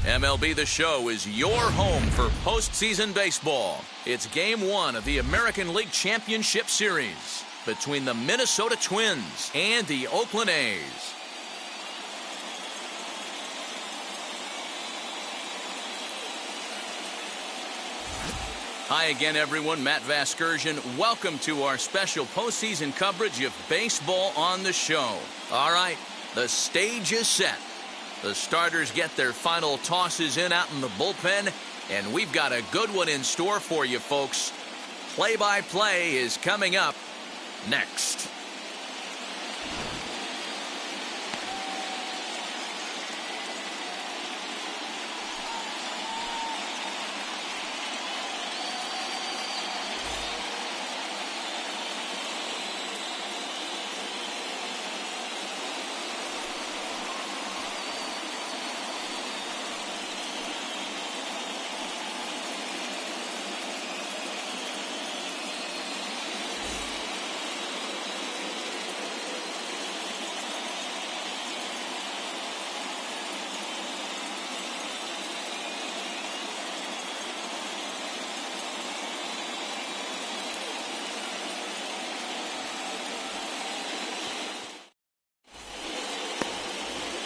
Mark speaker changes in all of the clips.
Speaker 1: MLB The Show is your home for postseason baseball. It's Game 1 of the American League Championship Series between the Minnesota Twins and the Oakland A's. Hi again, everyone. Matt Vasgersian. Welcome to our special postseason coverage of baseball on the show. All right, the stage is set. The starters get their final tosses in out in the bullpen, and we've got a good one in store for you, folks. Play-by-play is coming up next.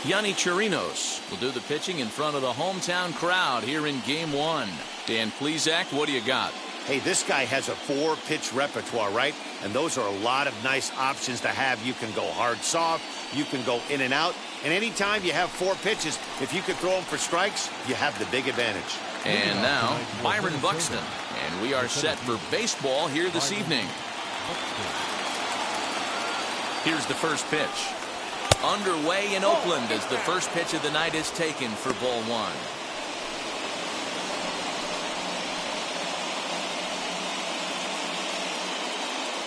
Speaker 1: Yonny Chirinos will do the pitching in front of the hometown crowd here in Game 1. Dan Plesac, what do you got?
Speaker 2: Hey, this guy has a 4-pitch repertoire, right? And those are a lot of nice options to have. You can go hard, soft. You can go in and out. And anytime you have 4 pitches, if you can throw them for strikes, you have the big advantage.
Speaker 1: And now, Byron Buxton. And we are set for baseball here this evening. Here's the first pitch. Underway in Oakland as the first pitch of the night is taken for ball 1.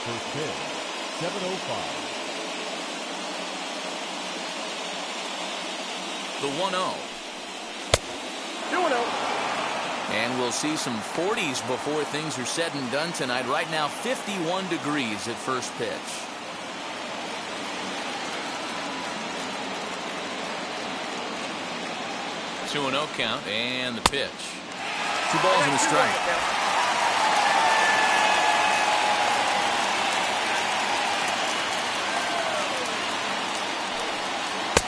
Speaker 3: First pitch, 7:05.
Speaker 1: The 1-0.
Speaker 4: 2-0.
Speaker 1: And we'll see some 40s before things are said and done tonight. Right now, 51 degrees at first pitch. 2-0 count, and the pitch. 2 balls and a strike.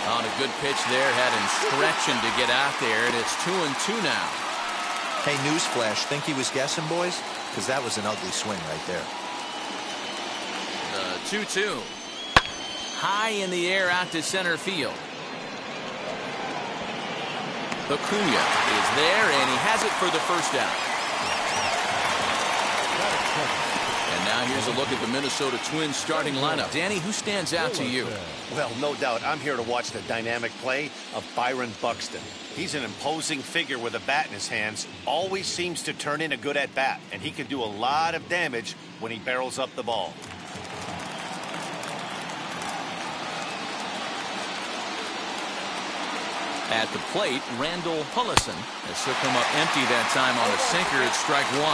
Speaker 1: On a good pitch there, had him stretching to get out there, and it's 2-2 now.
Speaker 5: Hey, newsflash, think he was guessing, boys? Because that was an ugly swing right there.
Speaker 1: The 2-2. High in the air out to center field. Acuna is there, and he has it for the first out. And now here's a look at the Minnesota Twins starting lineup. Danny, who stands out to you?
Speaker 2: Well, no doubt. I'm here to watch the dynamic play of Byron Buxton. He's an imposing figure with a bat in his hands. Always seems to turn in a good at-bat, and he can do a lot of damage when he barrels up the ball.
Speaker 1: At the plate, Randall Hudson has took him up empty that time on a sinker at strike 1.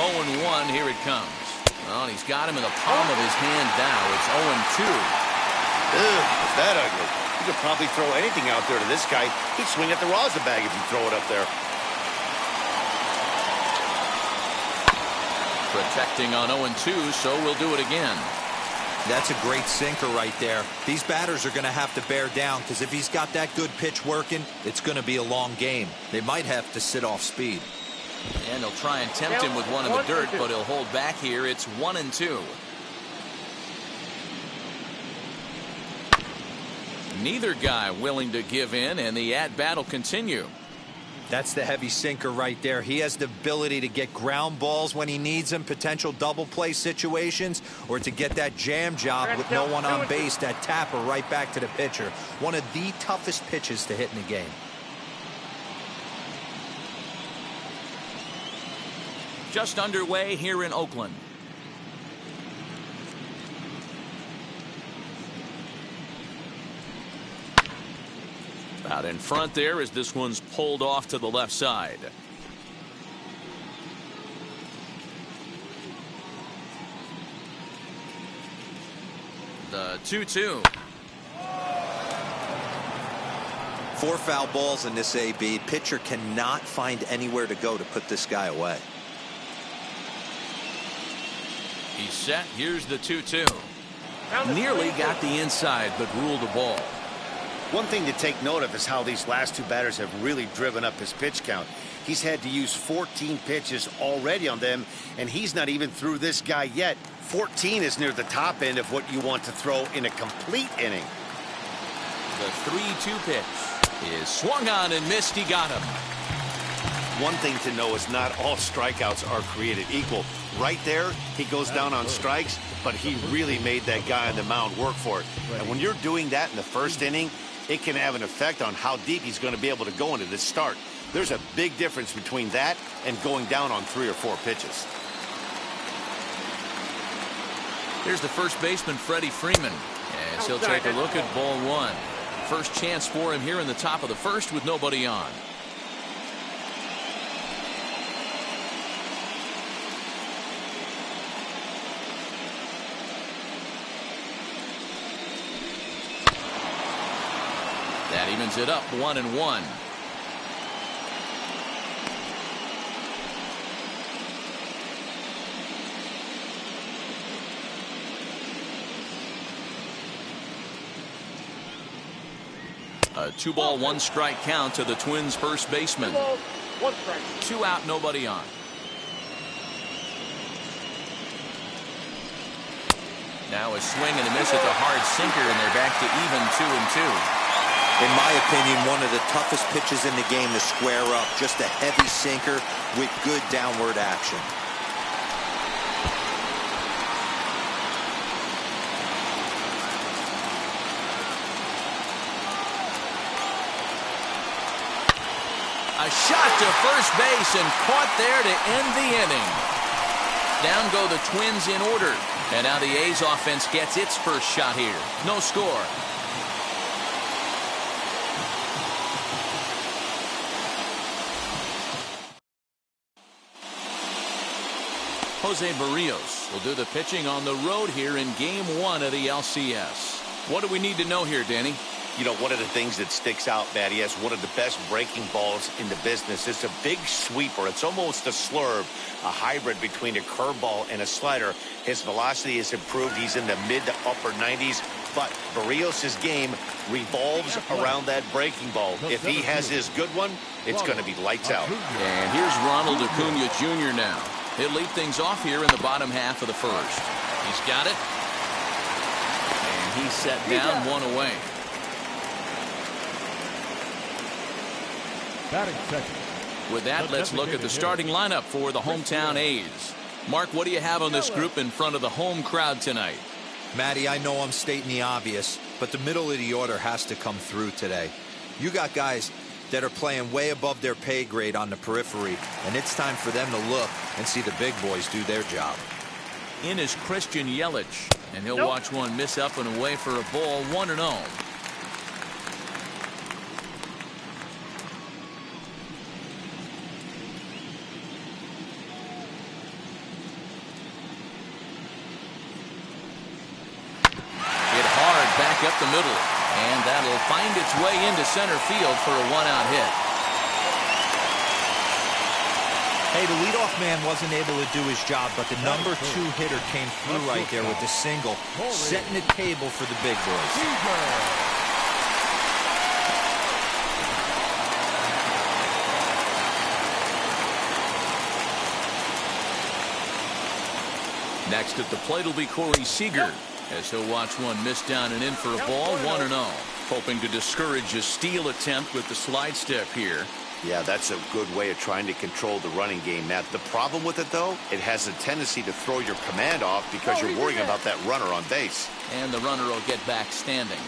Speaker 1: Oh, 0-1, here it comes. Well, he's got him in the palm of his hand now. It's 0-2.
Speaker 2: Ugh, is that ugly? You could probably throw anything out there to this guy. He'd swing at the rosin bag if you throw it up there.
Speaker 1: Protecting on 0-2, so we'll do it again.
Speaker 5: That's a great sinker right there. These batters are going to have to bear down, because if he's got that good pitch working, it's going to be a long game. They might have to sit off speed.
Speaker 1: And they'll try and tempt him with one in the dirt, but he'll hold back here. It's 1-2. Neither guy willing to give in, and the at-bat will continue.
Speaker 5: That's the heavy sinker right there. He has the ability to get ground balls when he needs them, potential double play situations, or to get that jam job with no one on base, that tapper right back to the pitcher. One of the toughest pitches to hit in the game.
Speaker 1: Just underway here in Oakland. Out in front there as this one's pulled off to the left side. The 2-2.
Speaker 5: 4 foul balls in this AB. Pitcher cannot find anywhere to go to put this guy away.
Speaker 1: He's set. Here's the 2-2. Nearly got the inside, but ruled the ball.
Speaker 2: One thing to take note of is how these last 2 batters have really driven up his pitch count. He's had to use 14 pitches already on them, and he's not even through this guy yet. 14 is near the top end of what you want to throw in a complete inning.
Speaker 1: The 3-2 pitch is swung on and missed. He got him.
Speaker 2: One thing to know is not all strikeouts are created equal. Right there, he goes down on strikes, but he really made that guy on the mound work for it. And when you're doing that in the first inning, it can have an effect on how deep he's going to be able to go into this start. There's a big difference between that and going down on 3 or 4 pitches.
Speaker 1: Here's the first baseman, Freddie Freeman, as he'll take a look at ball 1. First chance for him here in the top of the first with nobody on. That evens it up 1-1. A 2-ball, 1-strike count to the Twins' first baseman.
Speaker 4: 2 balls, 1 strike.
Speaker 1: 2 out, nobody on. Now a swing and a miss at the hard sinker, and they're back to even 2-2.
Speaker 5: In my opinion, one of the toughest pitches in the game to square up. Just a heavy sinker with good downward action.
Speaker 1: A shot to first base and caught there to end the inning. Down go the Twins in order. And now the A's offense gets its first shot here. No score. Jose Barrios will do the pitching on the road here in Game 1 of the ALCS. What do we need to know here, Danny?
Speaker 2: You know, one of the things that sticks out, Matt, he has one of the best breaking balls in the business. It's a big sweeper. It's almost a slurve, a hybrid between a curveball and a slider. His velocity has improved. He's in the mid to upper 90s. But Barrios' game revolves around that breaking ball. If he has his good one, it's going to be lights out.
Speaker 1: And here's Ronald Acuna Jr. now. He'll lead things off here in the bottom half of the first. He's got it. And he's set down, 1 away.
Speaker 3: Batting second.
Speaker 1: With that, let's look at the starting lineup for the hometown A's. Mark, what do you have on this group in front of the home crowd tonight?
Speaker 5: Matty, I know I'm stating the obvious, but the middle of the order has to come through today. You got guys that are playing way above their pay grade on the periphery, and it's time for them to look and see the big boys do their job.
Speaker 1: In is Christian Yelich, and he'll watch one miss up and away for a ball, 1-0. Up the middle, and that'll find its way into center field for a 1-out hit.
Speaker 5: Hey, the leadoff man wasn't able to do his job, but the number 2 hitter came through right there with the single, setting the table for the big boys.
Speaker 1: Next at the plate will be Corey Seeger, as he'll watch one miss down and in for a ball, 1-0. Hoping to discourage a steal attempt with the slide step here.
Speaker 2: Yeah, that's a good way of trying to control the running game, Matt. The problem with it, though, it has a tendency to throw your command off because you're worrying about that runner on base.
Speaker 1: And the runner will get back standing.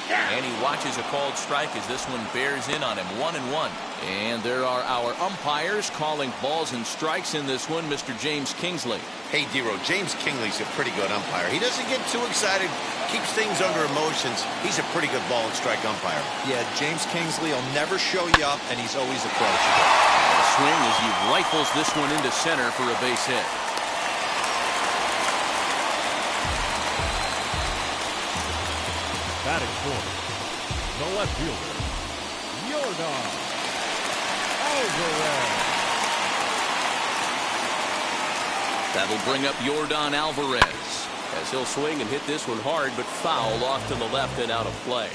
Speaker 1: And he watches a called strike as this one bears in on him, 1-1. And there are our umpires calling balls and strikes in this one, Mr. James Kingsley.
Speaker 2: Hey, Dero, James Kingley's a pretty good umpire. He doesn't get too excited keeps things under emotions. He's a pretty good ball and strike umpire.
Speaker 5: Yeah, James Kingsley will never show you up, and he's always approachable.
Speaker 1: And a swing as he rifles this one into center for a base hit.
Speaker 3: Batting fourth, the left fielder, Yordan Alvarez.
Speaker 1: That'll bring up Yordan Alvarez, as he'll swing and hit this one hard, but foul off to the left and out of play.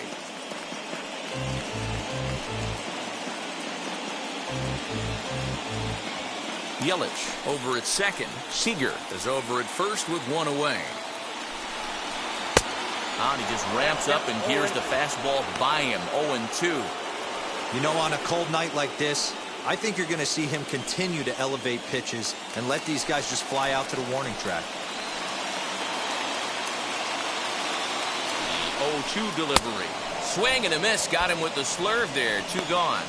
Speaker 1: Yelich over at second. Seeger is over at first with one away. And he just ramps up and hears the fastball by him. 0-2.
Speaker 5: You know, on a cold night like this, I think you're going to see him continue to elevate pitches and let these guys just fly out to the warning track.
Speaker 1: 0-2 delivery. Swing and a miss. Got him with the slurve there. 2 gone.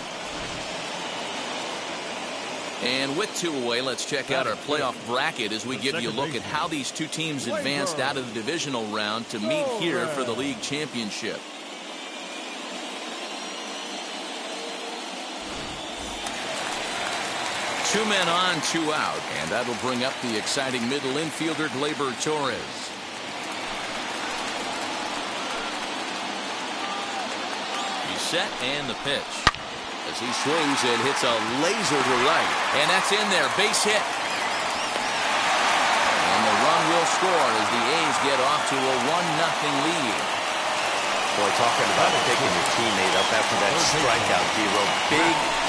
Speaker 1: And with 2 away, let's check out our playoff bracket as we give you a look at how these two teams advanced out of the divisional round to meet here for the league championship. Two men on, 2 out, and that'll bring up the exciting middle infielder Glaber Torres. He's set, and the pitch. As he swings and hits a laser to right. And that's in there. Base hit. And the run will score as the A's get off to a 1-0 lead.
Speaker 2: Boy, talking about picking your teammate up after that strikeout, D-Row.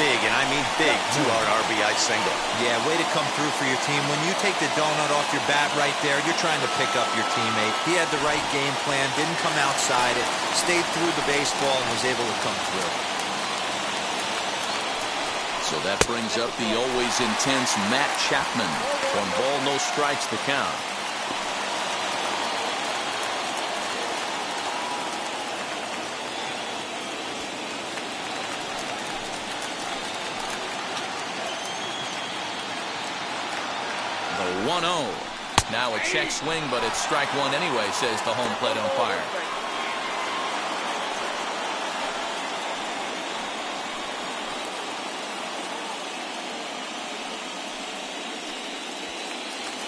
Speaker 2: Big, and I mean big 2-out RBI single.
Speaker 5: Yeah, way to come through for your team. When you take the donut off your bat right there, you're trying to pick up your teammate. He had the right game plan, didn't come outside it, stayed through the baseball, and was able to come through.
Speaker 1: So that brings up the always intense Matt Chapman. 1 ball, no strikes to count. The 1-0. Now a check swing, but it's strike 1 anyway, says the home plate umpire.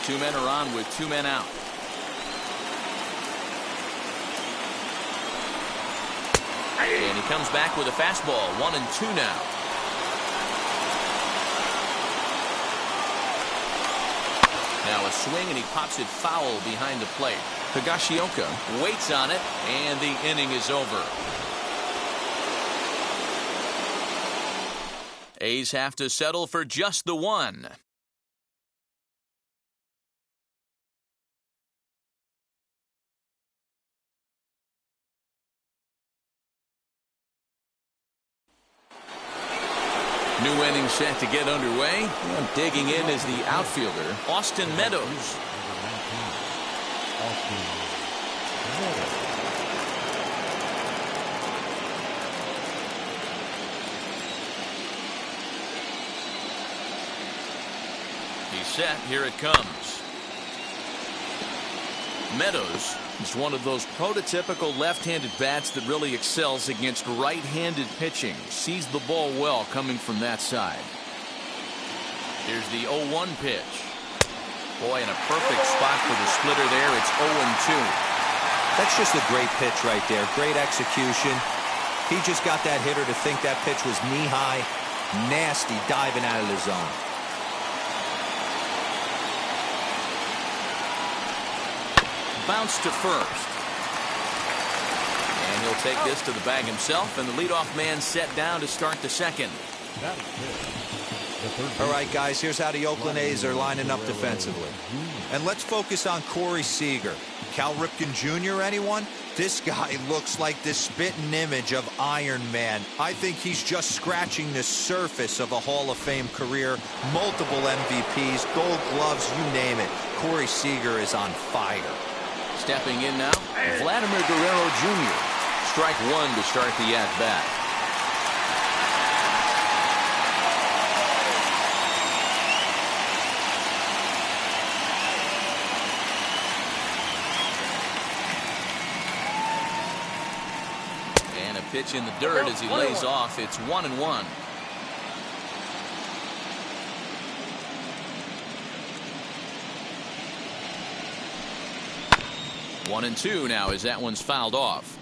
Speaker 1: Two men are on with 2 men out. And he comes back with a fastball. 1-2 now. Now a swing and he pops it foul behind the plate. Higashioka waits on it and the inning is over. A's have to settle for just the 1. New inning set to get underway. And digging in is the outfielder, Austin Meadows. He's set. Here it comes. Meadows is one of those prototypical left-handed bats that really excels against right-handed pitching. Sees the ball well coming from that side. Here's the 0-1 pitch. Boy, in a perfect spot for the splitter there. It's 0-2.
Speaker 5: That's just a great pitch right there. Great execution. He just got that hitter to think that pitch was knee-high. Nasty diving out of the zone. Bounce to first.
Speaker 1: And he'll take this to the bag himself, and the leadoff man set down to start the second.
Speaker 5: All right, guys, here's how the Oakland A's are lining up defensively. And let's focus on Corey Seager. Cal Ripken Jr., anyone? This guy looks like the spitting image of Iron Man. I think he's just scratching the surface of a Hall of Fame career. Multiple MVPs, Gold Gloves, you name it. Corey Seager is on fire.
Speaker 1: Stepping in now, Vladimir Guerrero Jr. Strike 1 to start the at-bat. pitch in the dirt as he lays off. It's 1-1. 1-2 now as that one's fouled off.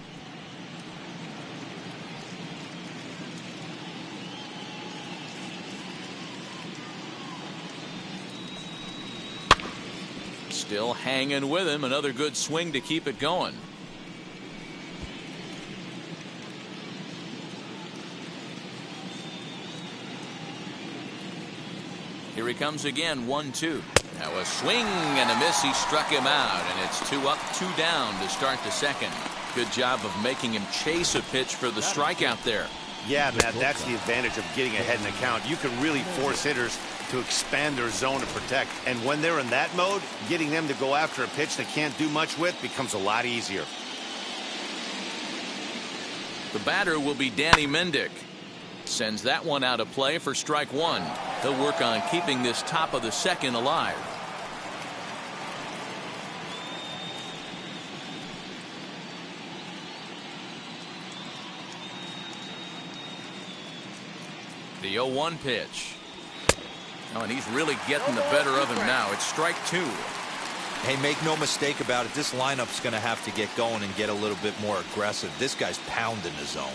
Speaker 1: Still hanging with him. Another good swing to keep it going. Here he comes again. 1-2. Now a swing and a miss. He struck him out, and it's 2 up, 2 down to start the second. Good job of making him chase a pitch for the strikeout there.
Speaker 2: Yeah, Matt, that's the advantage of getting ahead in the count. You can really force hitters to expand their zone to protect. And when they're in that mode, getting them to go after a pitch they can't do much with becomes a lot easier.
Speaker 1: The batter will be Danny Mendick. Sends that one out of play for strike one. He'll work on keeping this top of the second alive. The 0-1 pitch. Oh, and he's really getting the better of him now. It's strike two.
Speaker 5: Hey, make no mistake about it. This lineup's going to have to get going and get a little bit more aggressive. This guy's pounding the zone.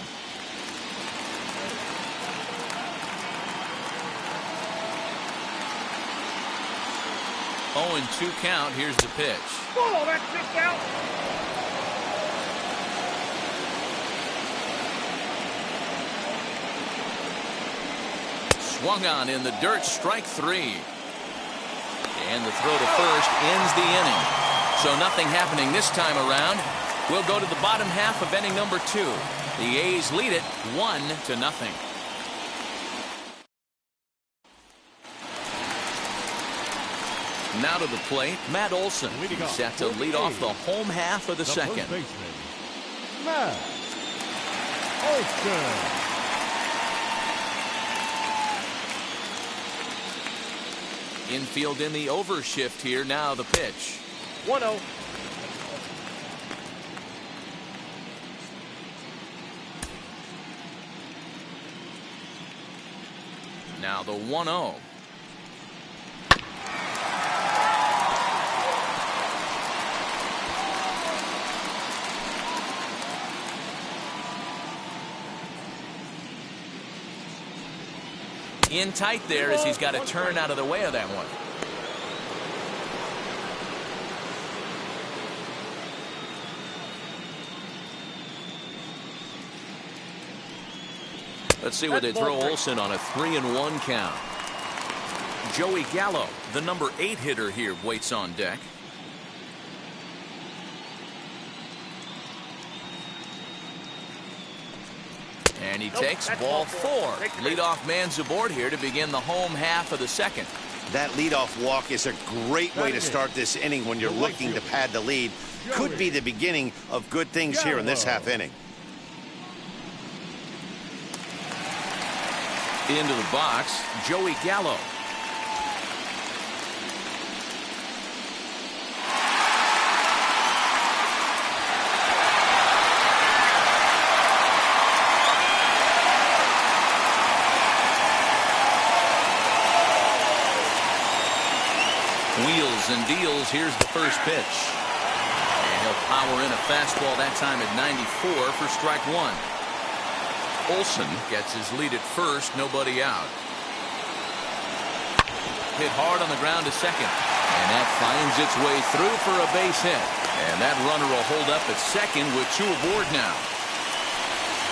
Speaker 1: 0-2 count. Here's the pitch.
Speaker 4: Oh, that's just out.
Speaker 1: Swung on in the dirt. Strike three. And the throw to first ends the inning. So nothing happening this time around. We'll go to the bottom half of inning number two. The A's lead it 1-0. Now to the plate, Matt Olson. He's set to lead off the home half of the second.
Speaker 3: Matt Olson.
Speaker 1: Infield in the overshift here. Now the pitch.
Speaker 4: 1-0.
Speaker 1: Now the 1-0. In tight there as he's got to turn out of the way of that one. Let's see where they throw Olson on a 3-1 count. Joey Gallo, the number 8 hitter here, waits on deck. And he takes ball 4. Leadoff man's aboard here to begin the home half of the second.
Speaker 2: That leadoff walk is a great way to start this inning when you're looking to pad the lead. Could be the beginning of good things here in this half inning.
Speaker 1: Into the box, Joey Gallo. Wheels and deals. Here's the first pitch. And he'll power in a fastball that time at 94 for strike one. Olson gets his lead at first, nobody out. Hit hard on the ground to second. And that finds its way through for a base hit. And that runner will hold up at second with 2 aboard now.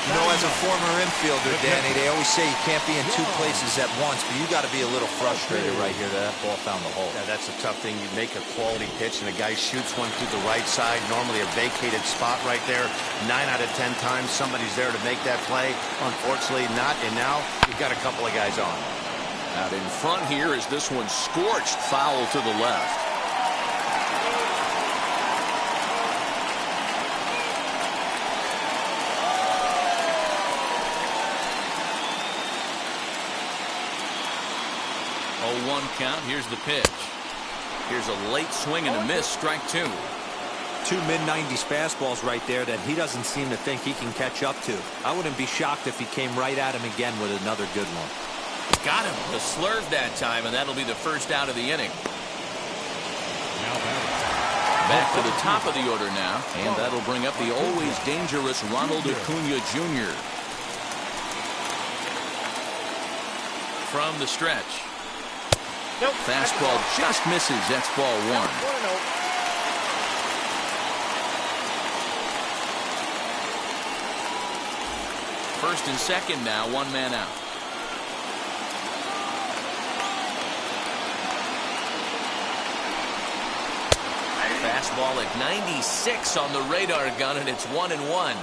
Speaker 5: You know, as a former infielder, Danny, they always say you can't be in 2 places at once, but you got to be a little frustrated right here that ball found the hole.
Speaker 2: Yeah, that's a tough thing. You make a quality pitch and a guy shoots one through the right side, normally a vacated spot right there. 9 out of 10 times somebody's there to make that play. Unfortunately not, and now you've got a couple of guys on.
Speaker 1: Out in front here is this one scorched foul to the left. One count. Here's the pitch. Here's a late swing and a miss. Strike two.
Speaker 5: two mid-90s fastballs right there that he doesn't seem to think he can catch up to. I wouldn't be shocked if he came right at him again with another good one.
Speaker 1: Got him. The slurve that time, and that'll be the first out of the inning. Back to the top of the order now, and that'll bring up the always dangerous Ronald Acuna Jr. From the stretch.
Speaker 4: Nope.
Speaker 1: Fastball just misses. That's ball one.
Speaker 4: 1-0.
Speaker 1: First and second now, one man out. Fastball at 96 on the radar gun, and it's 1-1.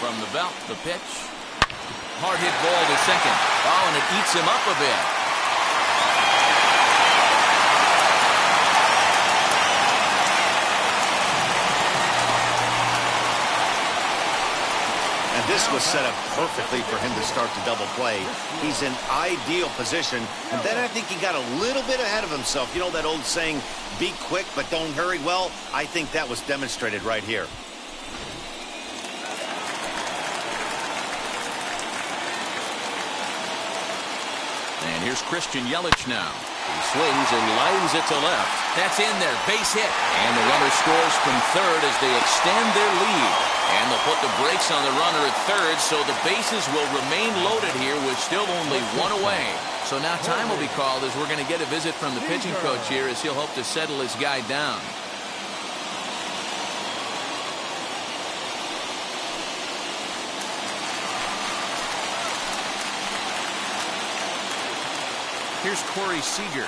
Speaker 1: From the belt, the pitch. Hard hit ball to second. Oh, and it eats him up a bit.
Speaker 2: And this was set up perfectly for him to start the double play. He's in ideal position. And then I think he got a little bit ahead of himself. You know that old saying, be quick but don't hurry? Well, I think that was demonstrated right here.
Speaker 1: And here's Christian Yelich now. He swings and lines it to left. That's in there. Base hit. And the runner scores from third as they extend their lead. And they'll put the brakes on the runner at third, so the bases will remain loaded here with still only one away. So now time will be called as we're going to get a visit from the pitching coach here as he'll hope to settle his guy down. Here's Corey Seeger.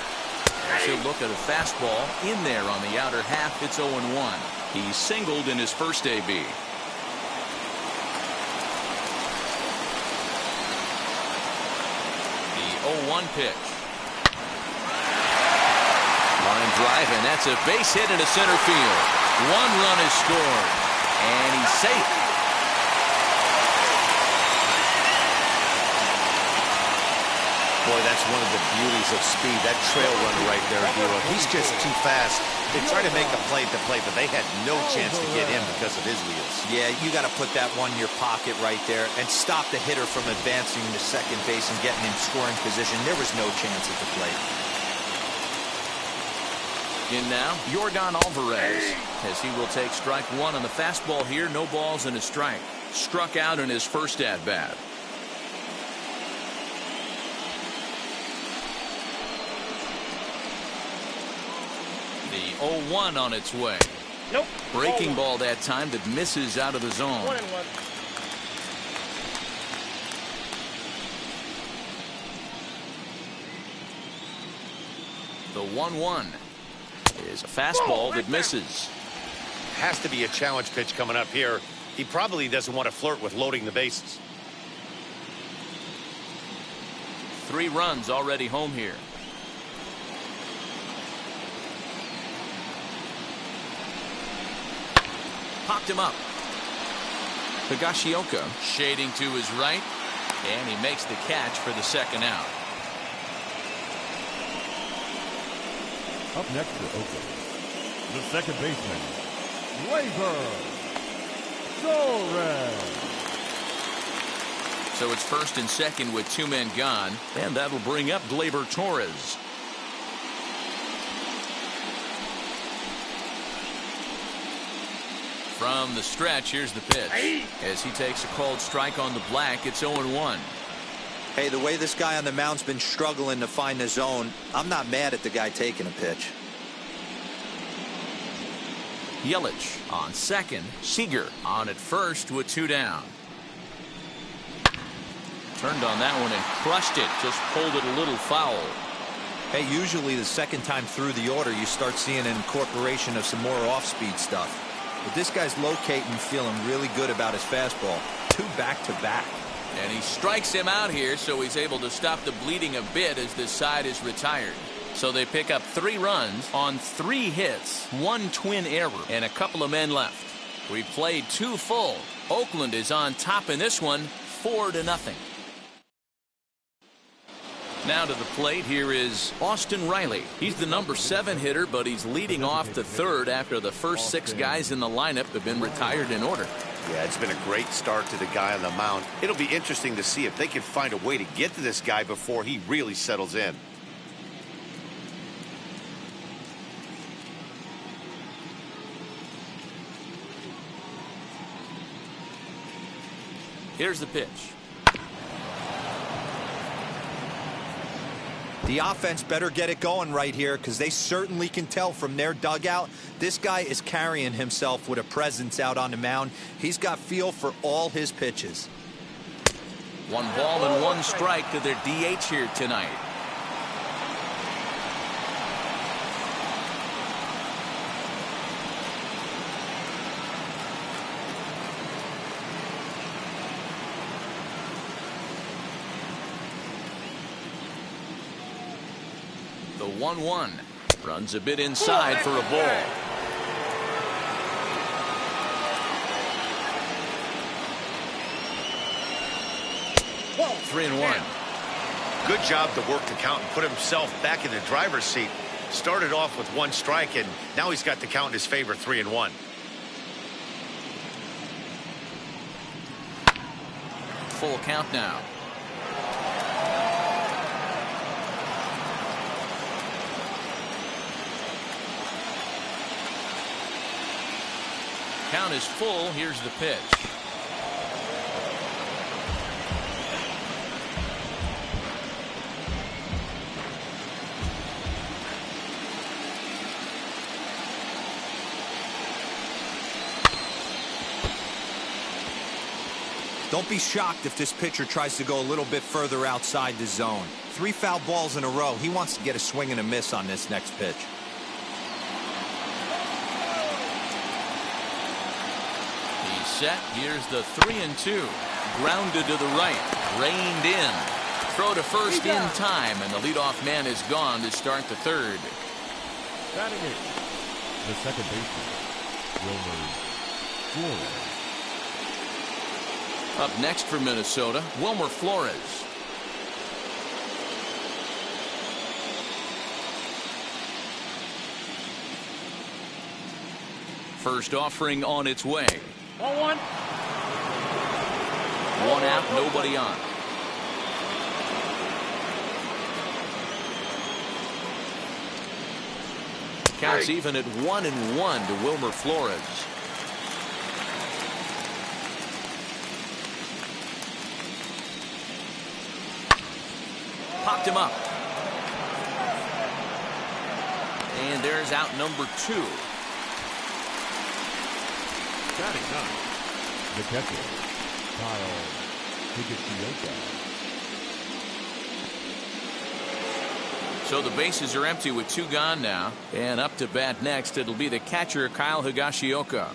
Speaker 1: He'll look at a fastball in there on the outer half. It's 0-1. He singled in his first AB. The 0-1 pitch. Line drive, and that's a base hit into center field. One run is scored, and he's safe.
Speaker 2: Boy, that's one of the beauties of speed. That trail runner right there, Guerrero. He's just too fast. They try to make a play at the plate, but they had no chance to get him because of his wheels.
Speaker 5: Yeah, you got to put that one in your pocket right there and stop the hitter from advancing to second base and getting in scoring position. There was no chance at the plate.
Speaker 1: In now, Yordan Alvarez, as he will take strike one on the fastball here. No balls and a strike. Struck out in his first at-bat. The 0-1 on its way.
Speaker 4: Nope.
Speaker 1: Breaking ball that time that misses out of the zone.
Speaker 4: 1-1.
Speaker 1: The 1-1 is a fastball that misses.
Speaker 2: Has to be a challenge pitch coming up here. He probably doesn't want to flirt with loading the bases.
Speaker 1: 3 runs already home here. Popped him up. Higashioka shading to his right, and he makes the catch for the second out.
Speaker 3: Up next for Oakland, the second baseman, Glaber Torres.
Speaker 1: So it's first and second with 2 men gone, and that'll bring up Glaber Torres. From the stretch, here's the pitch. As he takes a called strike on the black, it's 0-1.
Speaker 5: Hey, the way this guy on the mound's been struggling to find the zone, I'm not mad at the guy taking a pitch.
Speaker 1: Yelich on second. Seeger on at first with 2 down. Turned on that one and crushed it. Just pulled it a little foul.
Speaker 5: Hey, usually the second time through the order, you start seeing an incorporation of some more off-speed stuff. But this guy's locating, feeling really good about his fastball. 2 back-to-back.
Speaker 1: And he strikes him out here, so he's able to stop the bleeding a bit as this side is retired. So they pick up 3 runs on 3 hits, 1 twin error, and a couple of men left. We played 2 full. Oakland is on top in this one, 4-0. Now to the plate, here is Austin Riley. He's the number 7 hitter, but he's leading off the third after the first 6 guys in the lineup have been retired in order.
Speaker 2: Yeah, it's been a great start to the guy on the mound. It'll be interesting to see if they can find a way to get to this guy before he really settles in.
Speaker 1: Here's the pitch.
Speaker 5: The offense better get it going right here, because they certainly can tell from their dugout this guy is carrying himself with a presence out on the mound. He's got feel for all his pitches.
Speaker 1: 1 ball and 1 strike to their DH here tonight. The 1-1 runs a bit inside for a ball.
Speaker 2: Whoa.
Speaker 1: 3-1.
Speaker 2: Good job to work the count and put himself back in the driver's seat. Started off with 1 strike, and now he's got the count in his favor, 3-1.
Speaker 1: Full count now. Count is full. Here's the pitch.
Speaker 5: Don't be shocked if this pitcher tries to go a little bit further outside the zone. 3 foul balls in a row. He wants to get a swing and a miss on this next pitch.
Speaker 1: Set. Here's the 3-2. Grounded to the right. Reined in. Throw to first in time, and the leadoff man is gone to start the third.
Speaker 3: Batting it, the second baseman, Wilmer Flores.
Speaker 1: Up next for Minnesota, Wilmer Flores. First offering on its way.
Speaker 4: 1-1.
Speaker 1: 1 out, nobody on. Counts even at 1-1 to Wilmer Flores. Popped him up. And there's out number 2.
Speaker 3: Batting 9, the catcher, Higashioka.
Speaker 1: So the bases are empty with 2 gone now, and up to bat next it'll be the catcher Kyle Higashioka.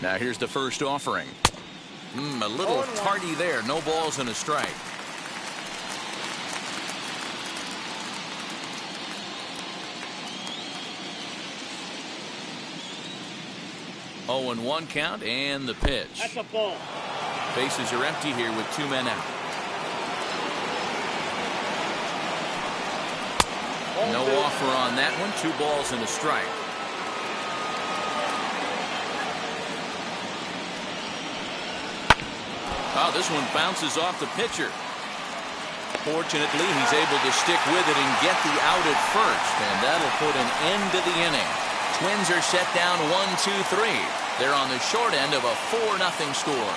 Speaker 1: Now here's the first offering. A little tardy there. No balls and a strike. Oh, and 1 count, and the pitch.
Speaker 4: That's a ball.
Speaker 1: Bases are empty here with 2 men out. No offer on that one. 2 balls and a strike. Oh, this one bounces off the pitcher. Fortunately, he's able to stick with it and get the out at first, and that'll put an end to the inning. Twins are set down 1-2-3. They're on the short end of a 4-0 score.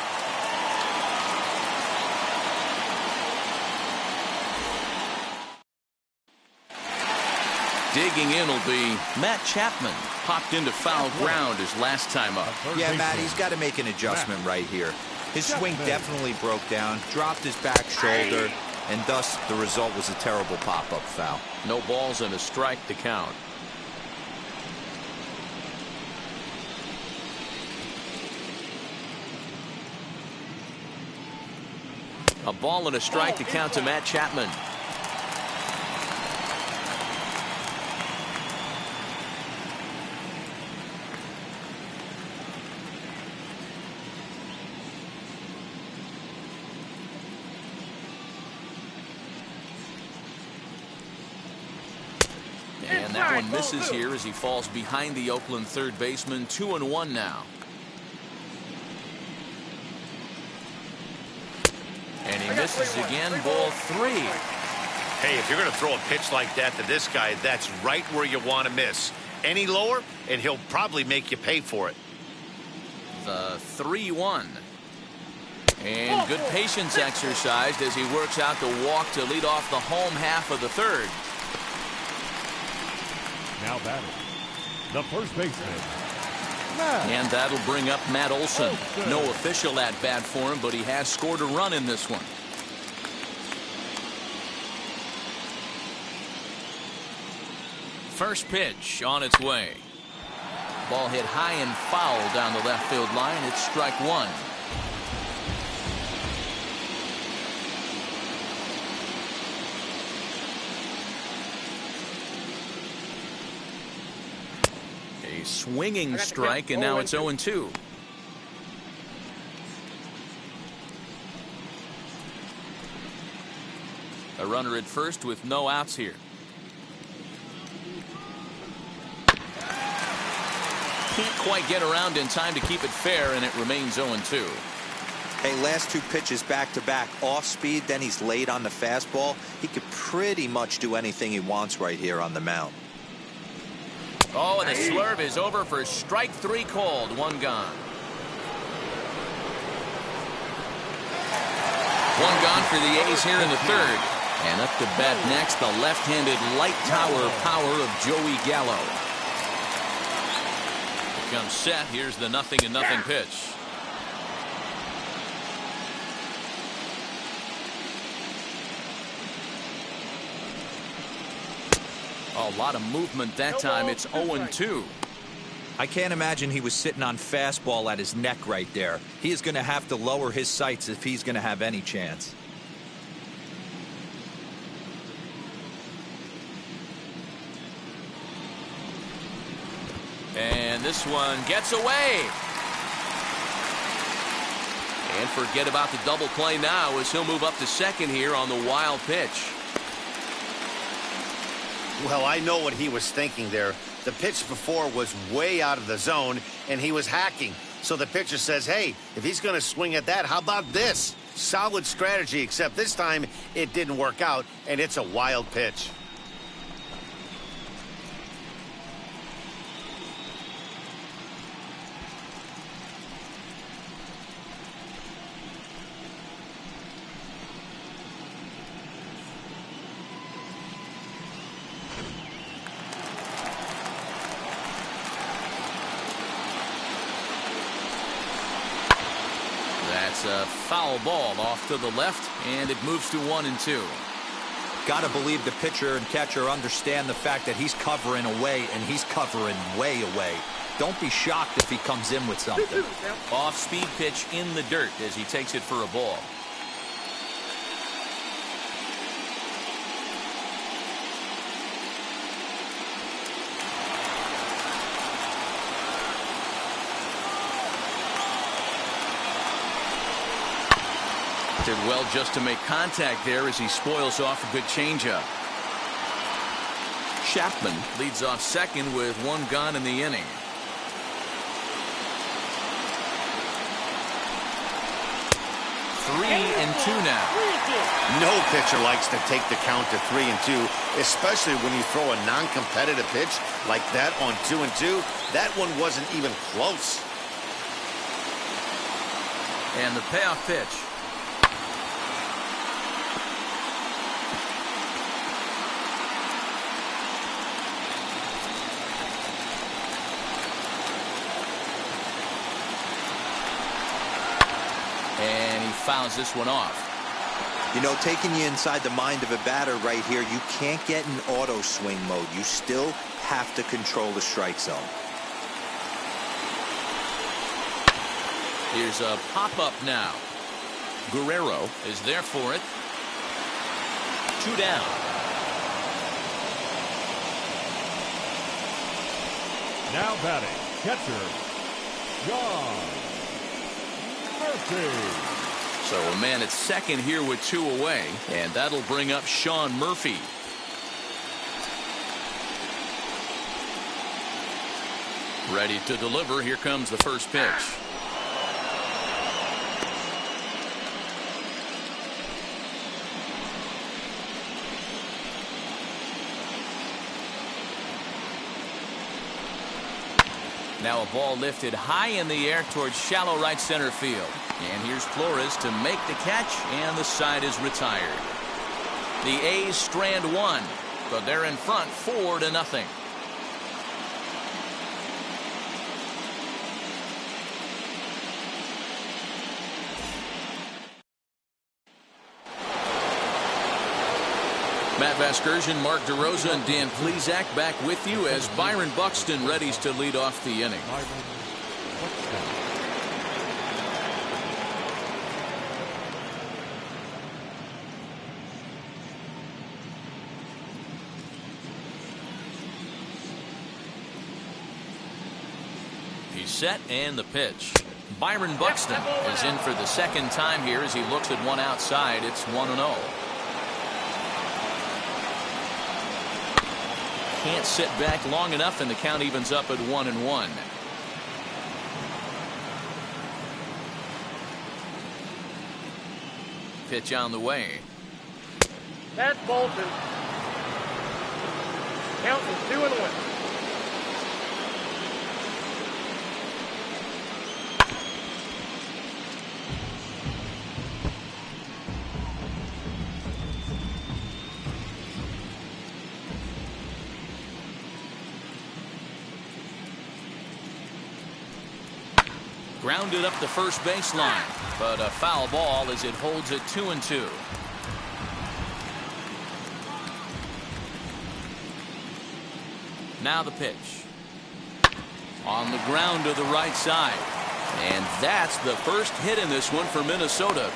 Speaker 1: Digging in will be Matt Chapman. Popped into foul ground his last time up.
Speaker 5: Yeah, Matt, he's got to make an adjustment right here. His swing definitely broke down, dropped his back shoulder, and thus the result was a terrible pop-up foul.
Speaker 1: No balls and a strike to count. A ball and a strike to count to Matt Chapman. And that one misses here as he falls behind the Oakland third baseman. 2-1 now. And he misses again. Ball 3.
Speaker 2: Hey, if you're going to throw a pitch like that to this guy, that's right where you want to miss. Any lower, and he'll probably make you pay for it.
Speaker 1: The 3-1. And good patience exercised as he works out the walk to lead off the home half of the third.
Speaker 3: Now batting, the first baseman.
Speaker 1: And that'll bring up Matt Olson. No official at bat for him, but he has scored a run in this one. First pitch on its way. Ball hit high and foul down the left field line. It's strike 1. A swinging strike, and now it's 0-2. A runner at first with no outs here. Can't quite get around in time to keep it fair, and it remains 0-2.
Speaker 5: Hey, last 2 pitches back-to-back off speed, then he's late on the fastball. He could pretty much do anything he wants right here on the mound.
Speaker 1: Oh, and the slurve is over for strike 3 called. 1 gone. 1 gone for the A's here in the third. And up to bat next, the left-handed light tower power of Joey Gallo. Comes set. Here's the 0-0 pitch. A lot of movement that time. It's 0-2.
Speaker 5: I can't imagine he was sitting on fastball at his neck right there. He is going to have to lower his sights if he's going to have any chance.
Speaker 1: And this one gets away. And forget about the double play now as he'll move up to second here on the wild pitch.
Speaker 2: Well, I know what he was thinking there. The pitch before was way out of the zone, and he was hacking. So the pitcher says, hey, if he's going to swing at that, how about this? Solid strategy, except this time it didn't work out, and it's a wild pitch.
Speaker 1: A foul ball off to the left, and it moves to 1-2.
Speaker 5: Got to believe the pitcher and catcher understand the fact that he's covering away, and he's covering way away. Don't be shocked if he comes in with something.
Speaker 1: Off-speed pitch in the dirt as he takes it for a ball. Did well just to make contact there as he spoils off a good changeup. Chapman leads off second with 1 gone in the inning. Three and two now.
Speaker 2: No pitcher likes to take the count to 3-2, especially when you throw a non-competitive pitch like that on 2-2. That one wasn't even close.
Speaker 1: And the payoff pitch. And he fouls this one off.
Speaker 5: You know, taking you inside the mind of a batter right here, you can't get in auto swing mode. You still have to control the strike zone.
Speaker 1: Here's a pop-up now. Guerrero is there for it. 2 down.
Speaker 3: Now batting, catcher, John Murphy.
Speaker 1: So a man at second here with 2 away, and that'll bring up Sean Murphy. Ready to deliver. Here comes the first pitch. Now a ball lifted high in the air towards shallow right center field. And here's Flores to make the catch, and the side is retired. The A's strand one, but they're in front 4-0. Matt Vasgersian, Mark DeRosa, and Dan Plesac back with you as Byron Buxton readies to lead off the inning. He's set, and the pitch. Byron Buxton is in for the second time here as he looks at one outside. It's 1-0. Can't sit back long enough, and the count evens up at 1-1. Pitch on the way.
Speaker 4: That's Bolton. Count is 2-1.
Speaker 1: Grounded up the first baseline, but a foul ball as it holds it 2-2. Now the pitch. On the ground to the right side. And that's the first hit in this one for Minnesota.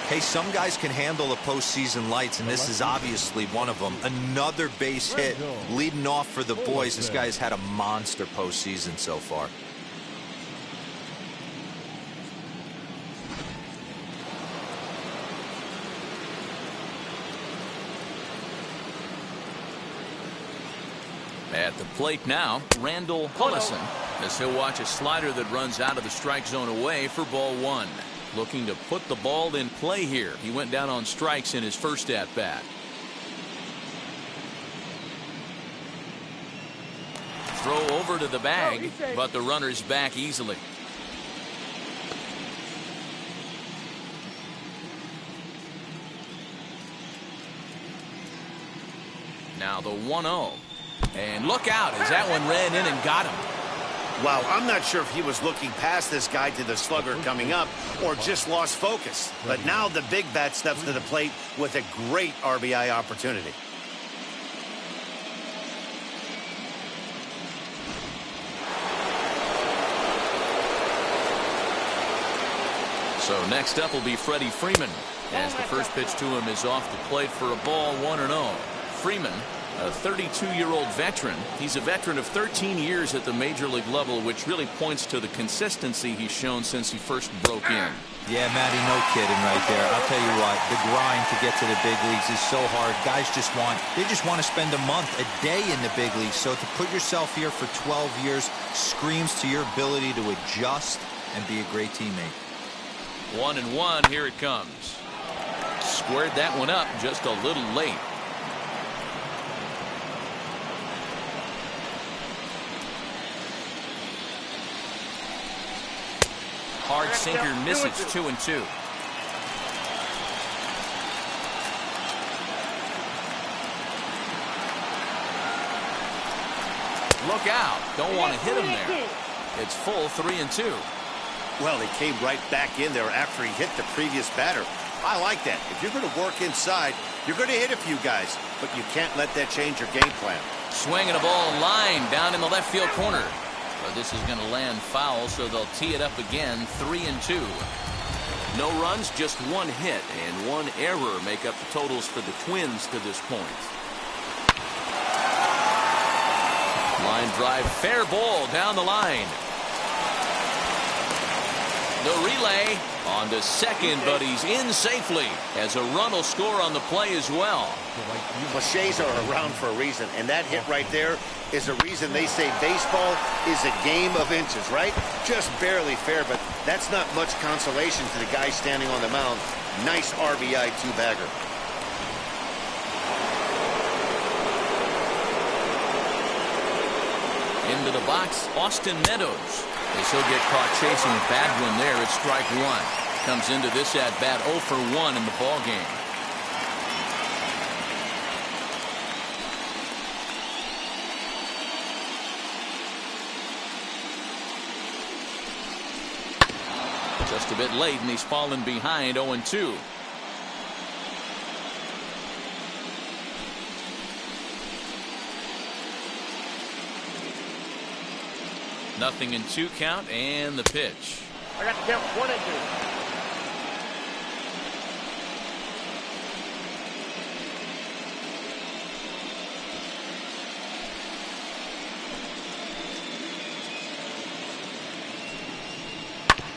Speaker 5: Hey, some guys can handle the postseason lights, and this is obviously one of them. Another base hit leading off for the boys. This guy's had a monster postseason so far.
Speaker 1: At the plate now, Randall Hudson, as he'll watch a slider that runs out of the strike zone away for ball one. Looking to put the ball in play here. He went down on strikes in his first at bat. Throw over to the bag, but the runner's back easily. Now the 1-0. And look out as that one ran in and got him.
Speaker 2: Wow, I'm not sure if he was looking past this guy to the slugger coming up or just lost focus. But now the big bat steps to the plate with a great RBI opportunity.
Speaker 1: So next up will be Freddie Freeman, as the first pitch to him is off the plate for a ball, 1-0. Freeman, a 32-year-old veteran. He's a veteran of 13 years at the major league level, which really points to the consistency he's shown since he first broke in.
Speaker 5: Yeah, Matty, no kidding right there. I'll tell you what, the grind to get to the big leagues is so hard. Guys just want to spend a month, a day in the big leagues. So to put yourself here for 12 years screams to your ability to adjust and be a great teammate.
Speaker 1: 1-1, here it comes. Squared that one up just a little late. Hard sinker misses, 2-2. Look out. Don't want to hit him there. It's full 3-2.
Speaker 2: Well, he came right back in there after he hit the previous batter. I like that. If you're going to work inside, you're going to hit a few guys, but you can't let that change your game plan.
Speaker 1: Swinging a ball line down in the left field corner. But this is going to land foul, so they'll tee it up again, 3-2. No runs, just one hit, and one error make up the totals for the Twins to this point. Line drive, fair ball down the line. The relay on to second, but he's in safely as a run will score on the play as well.
Speaker 2: Cliches are around for a reason, and that hit right there is a reason they say baseball is a game of inches, right? Just barely fair, but that's not much consolation to the guy standing on the mound. Nice RBI two-bagger.
Speaker 1: Into the box, Austin Meadows. As he'll get caught chasing a bad one there at strike one. Comes into this at-bat 0 for 1 in the ballgame. Just a bit late, and he's fallen behind 0-2. Nothing in 2 count, and the pitch.
Speaker 4: I got to count 1 and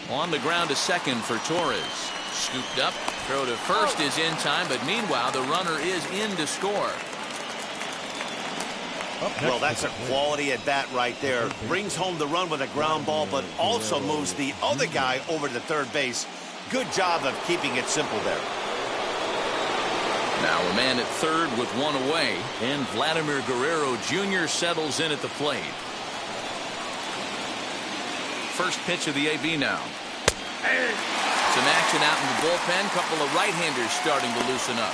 Speaker 4: 2.
Speaker 1: On the ground to second for Torres. Scooped up. Throw to first is in time, but meanwhile the runner is in to score.
Speaker 2: Well, that's a quality at bat right there. Brings home the run with a ground ball, but also moves the other guy over to third base. Good job of keeping it simple there.
Speaker 1: Now a man at third with 1 away, and Vladimir Guerrero Jr. settles in at the plate. First pitch of the AB now. Some action out in the bullpen. Couple of right-handers starting to loosen up.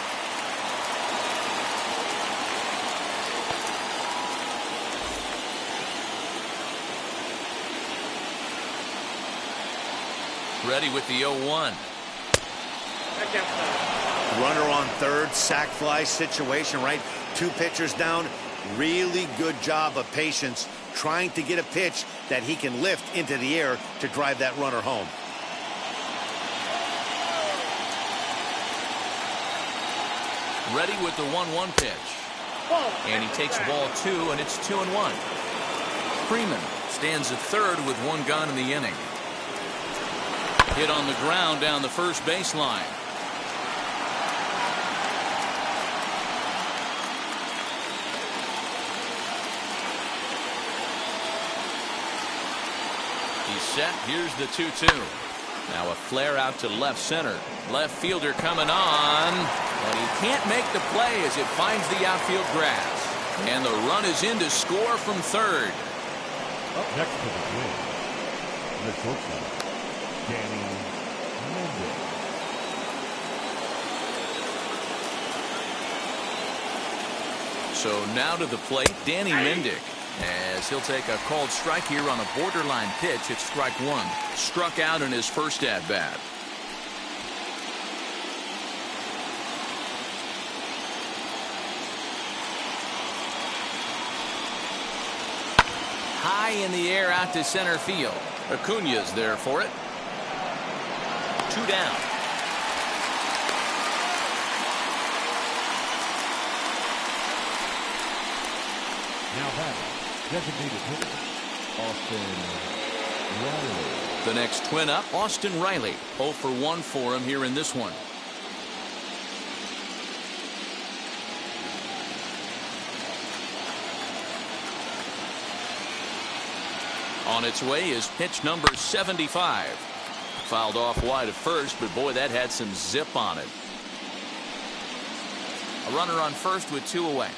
Speaker 1: Ready with the 0-1.
Speaker 2: Runner on third, sac fly situation, right? 2 pitchers down. Really good job of patience, trying to get a pitch that he can lift into the air to drive that runner home.
Speaker 1: Ready with the 1-1 pitch. And he takes ball 2, and it's 2-1. Freeman stands at third with 1 gone in the inning. Hit on the ground down the first baseline. He's set. Here's the 2-2. Now a flare out to left center. Left fielder coming on. And he can't make the play as it finds the outfield grass. And the run is in to score from third.
Speaker 3: Up next to the plate, the shortstop, Danny Mendick.
Speaker 1: So now to the plate, Danny Mendick, as he'll take a called strike here on a borderline pitch at strike 1. Struck out in his first at-bat. High in the air out to center field. Acuna's there for it. 2 down.
Speaker 3: Now batting, designated hitter, Austin Riley.
Speaker 1: The next twin up, Austin Riley. 0 for 1 for him here in this one. On its way is pitch number 75. Fouled off wide at first, but boy, that had some zip on it. A runner on first with 2 away.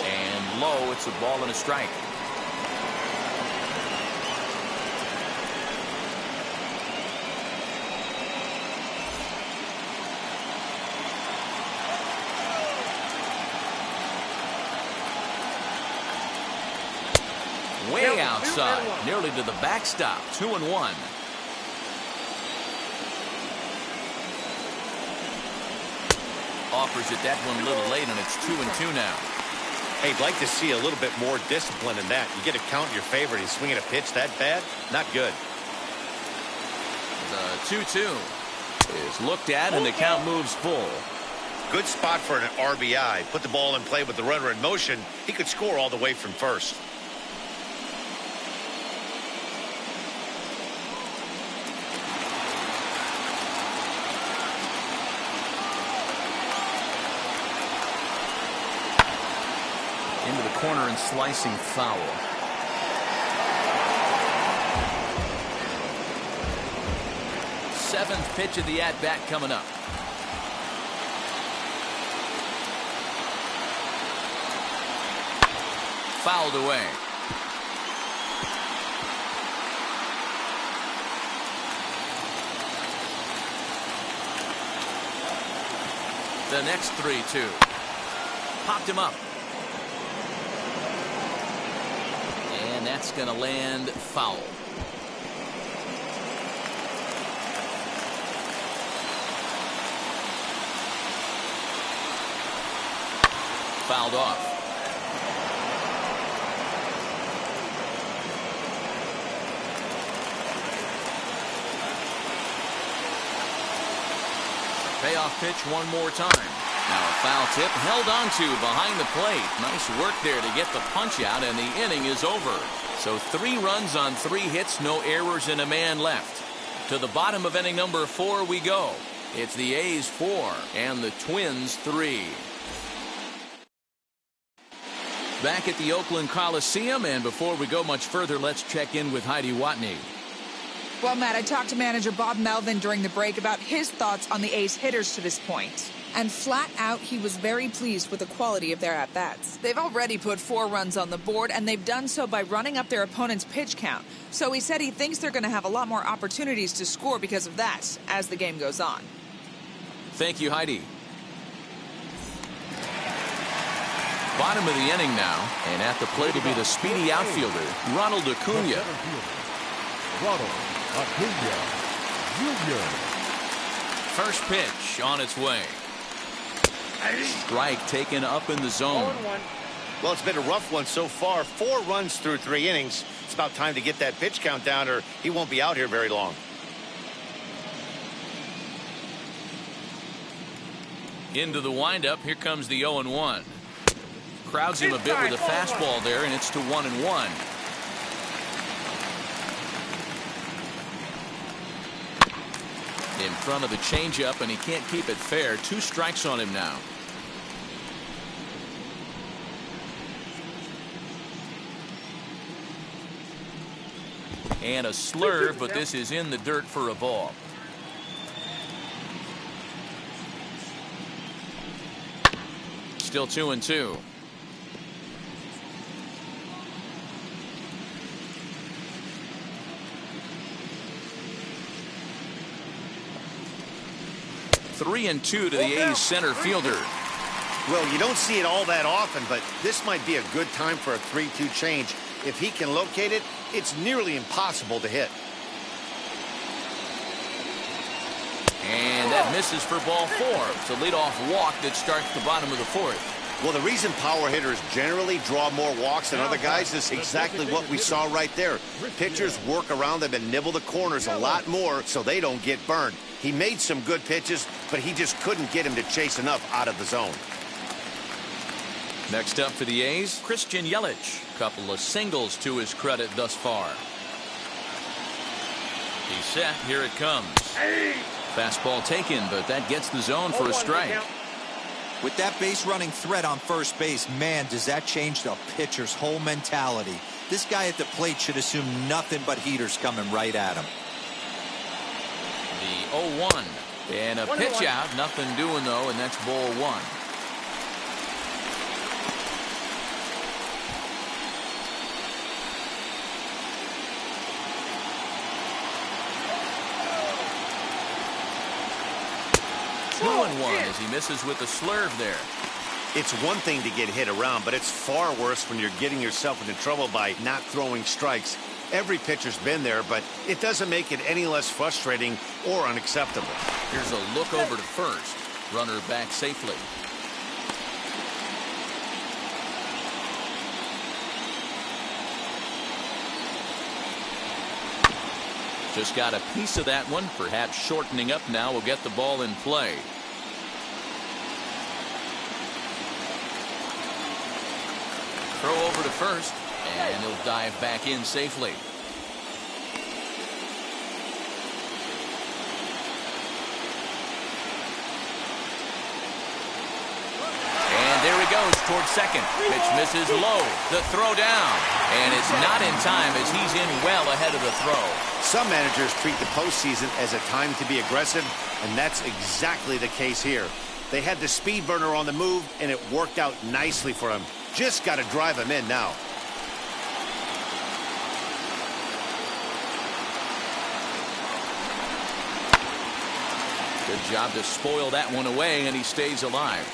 Speaker 1: And low, it's a ball and a strike. Way outside, nearly to the backstop. 2-1. Offers it that one a little late, and it's 2-2 now.
Speaker 2: Hey, I'd like to see a little bit more discipline in that. You get a count in your favor and he's swinging a pitch that bad? Not good.
Speaker 1: The 2-2 is looked at, and the count moves full.
Speaker 2: Good spot for an RBI. Put the ball in play with the runner in motion. He could score all the way from first.
Speaker 1: Into the corner and slicing foul. Seventh pitch of the at-bat coming up. Fouled away. The next 3-2. Popped him up. And that's going to land foul. Fouled off. Payoff pitch one more time. Now a foul tip held on to behind the plate. Nice work there to get the punch out, and the inning is over. So 3 runs on 3 hits, no errors, and a man left. To the bottom of inning number 4 we go. It's the A's 4 and the Twins 3. Back at the Oakland Coliseum, and before we go much further, let's check in with Heidi Watney.
Speaker 6: Well, Matt, I talked to manager Bob Melvin during the break about his thoughts on the A's hitters to this point. And flat out, he was very pleased with the quality of their at-bats. They've already put 4 runs on the board, and they've done so by running up their opponent's pitch count. So he said he thinks they're going to have a lot more opportunities to score because of that as the game goes on.
Speaker 1: Thank you, Heidi. Bottom of the inning now, and at the plate will be the speedy outfielder, Ronald Acuna.
Speaker 3: Ronald Acuna Jr.
Speaker 1: First pitch on its way. Strike taken up in the zone.
Speaker 2: Well, it's been a rough one so far. 4 runs through 3 innings. It's about time to get that pitch count down, or he won't be out here very long.
Speaker 1: Into the windup. Here comes the 0-1. Crowds him a bit with a fastball there, and it's to 1-1. In front of the changeup, and he can't keep it fair. 2 strikes on him now. And a slurve, but this is in the dirt for a ball. Still 2-2. Three and 2 to the A's center fielder.
Speaker 2: Well, you don't see it all that often, but this might be a good time for a 3-2 change. If he can locate it, it's nearly impossible to hit.
Speaker 1: And that misses for ball 4. It's a leadoff walk that starts the bottom of the 4th.
Speaker 2: Well, the reason power hitters generally draw more walks than other guys is exactly what we saw right there. Pitchers work around them and nibble the corners a lot more so they don't get burned. He made some good pitches, but he just couldn't get him to chase enough out of the zone.
Speaker 1: Next up for the A's, Christian Yelich. Couple of singles to his credit thus far. He's set. Here it comes. Fastball taken, but that gets the zone for a strike.
Speaker 5: With that base running threat on first base, man, does that change the pitcher's whole mentality. This guy at the plate should assume nothing but heaters coming right at him.
Speaker 1: The 0-1. And a pitch out. Nothing doing, though, and that's ball 1. One as he misses with the slurve there.
Speaker 2: It's one thing to get hit around, but it's far worse when you're getting yourself into trouble by not throwing strikes. Every pitcher's been there, but it doesn't make it any less frustrating or unacceptable.
Speaker 1: Here's a look over to first. Runner back safely. Just got a piece of that one. Perhaps shortening up now will get the ball in play. Throw over to first, and he'll dive back in safely. And there he goes towards second. Pitch misses low. The throw down. And it's not in time as he's in well ahead of the throw.
Speaker 2: Some managers treat the postseason as a time to be aggressive, and that's exactly the case here. They had the speed burner on the move, and it worked out nicely for him. Just got to drive him in now.
Speaker 1: Good job to spoil that one away, and he stays alive.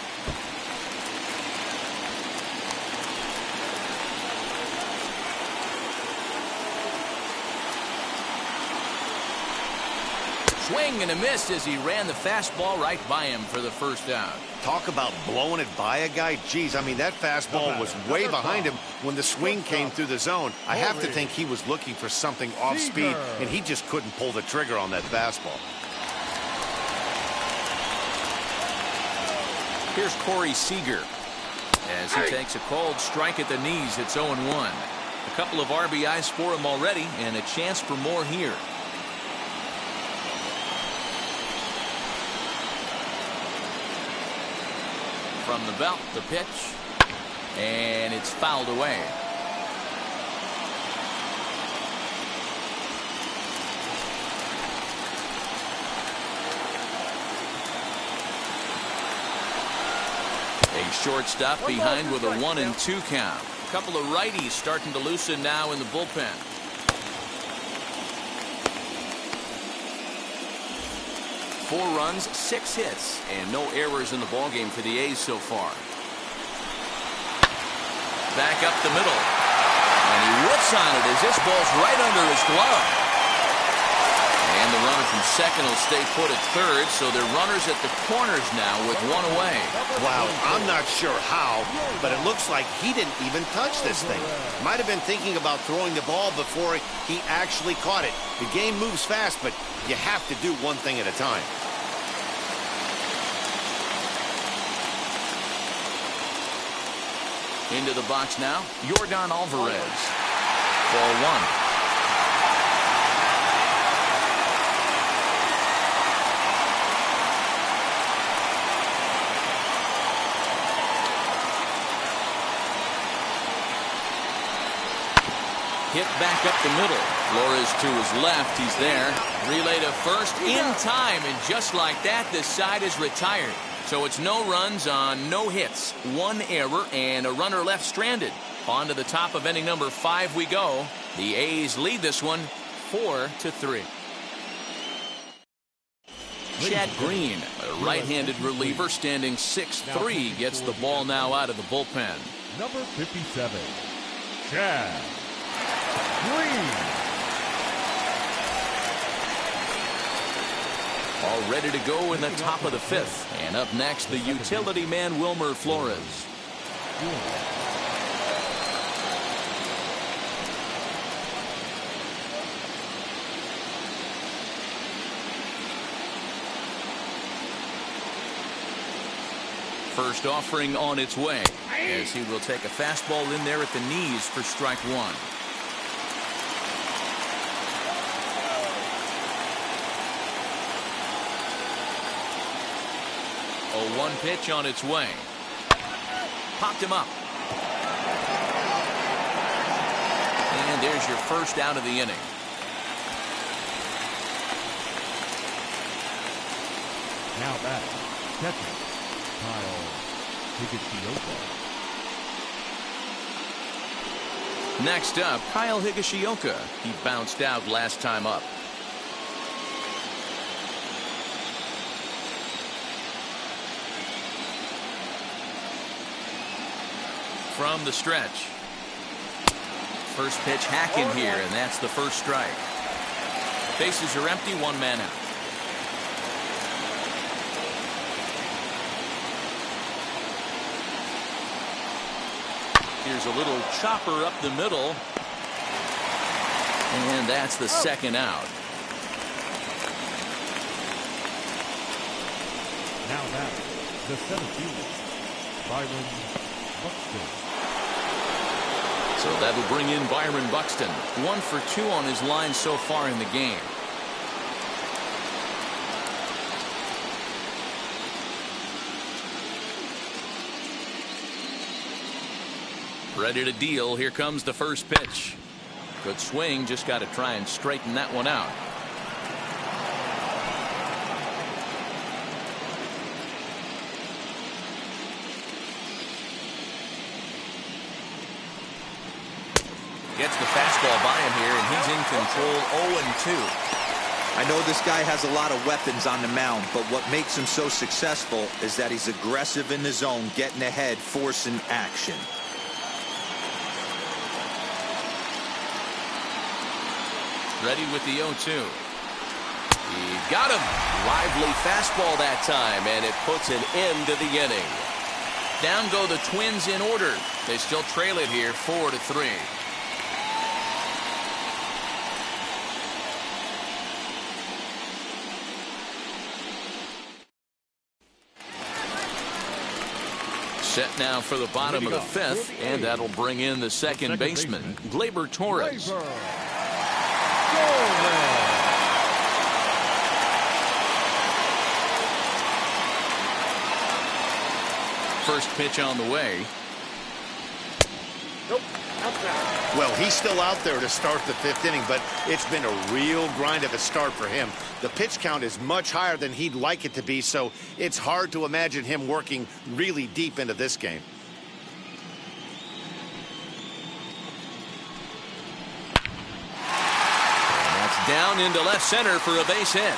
Speaker 1: Swing and a miss as he ran the fastball right by him for the first out.
Speaker 2: Talk about blowing it by a guy. Geez, I mean, that fastball was way behind him when the swing came through the zone. I have to think he was looking for something off speed, and he just couldn't pull the trigger on that fastball.
Speaker 1: Here's Corey Seeger as he takes a cold strike at the knees. It's 0-1. A couple of RBIs for him already, and a chance for more here. From the belt, the pitch, and it's fouled away. A shortstop behind with a 1-2 count. A couple of righties starting to loosen now in the bullpen. Four runs, 6 hits, and no errors in the ballgame for the A's so far. Back up the middle. And he whips on it as this ball's right under his glove. And the runner from second will stay put at third, so they're runners at the corners now with one away.
Speaker 2: Wow, I'm not sure how, but it looks like he didn't even touch this thing. Might have been thinking about throwing the ball before he actually caught it. The game moves fast, but you have to do one thing at a time.
Speaker 1: Into the box now, Yordan Alvarez. Ball 1. Hit back up the middle. Flores to his left. He's there. Relay to first in time. And just like that, this side is retired. So it's no runs on no hits. 1 error and a runner left stranded. On to the top of inning number 5 we go. The A's lead this one 4-3. Chad Green, a right-handed reliever standing 6'3", gets the ball now out of the bullpen.
Speaker 3: Number 57, Chad Green.
Speaker 1: All ready to go in the top of the 5th. And up next, the utility man, Wilmer Flores. First offering on its way as he will take a fastball in there at the knees for strike 1. A 1 pitch on its way. Popped him up. And there's your first out of the inning.
Speaker 3: Now back, catcher, Higashioka.
Speaker 1: Next up, Kyle Higashioka. He bounced out last time up. From the stretch. First pitch hack in here, and that's the first strike. Bases are empty, 1 man out. Here's a little chopper up the middle. And that's the second out.
Speaker 3: Now back, the center fielder, Byron Buxton.
Speaker 1: So that'll bring in Byron Buxton. 1 for 2 on his line so far in the game. Ready to deal. Here comes the first pitch. Good swing. Just got to try and straighten that one out. Gets the fastball by him here, and he's in control. 0-2.
Speaker 5: I know this guy has a lot of weapons on the mound, but what makes him so successful is that he's aggressive in the zone, getting ahead, forcing action.
Speaker 1: Ready with the 0-2. He got him. Lively fastball that time, and it puts an end to the inning. Down go the Twins in order. They still trail it here 4-3. Set now for the bottom of the fifth, and that'll bring in the second baseman, Glaber Torres. First pitch on the way.
Speaker 4: Nope. Outside.
Speaker 2: Well, he's still out there to start the fifth inning, but it's been a real grind of a start for him. The pitch count is much higher than he'd like it to be, so it's hard to imagine him working really deep into this game.
Speaker 1: And that's down into left center for a base hit.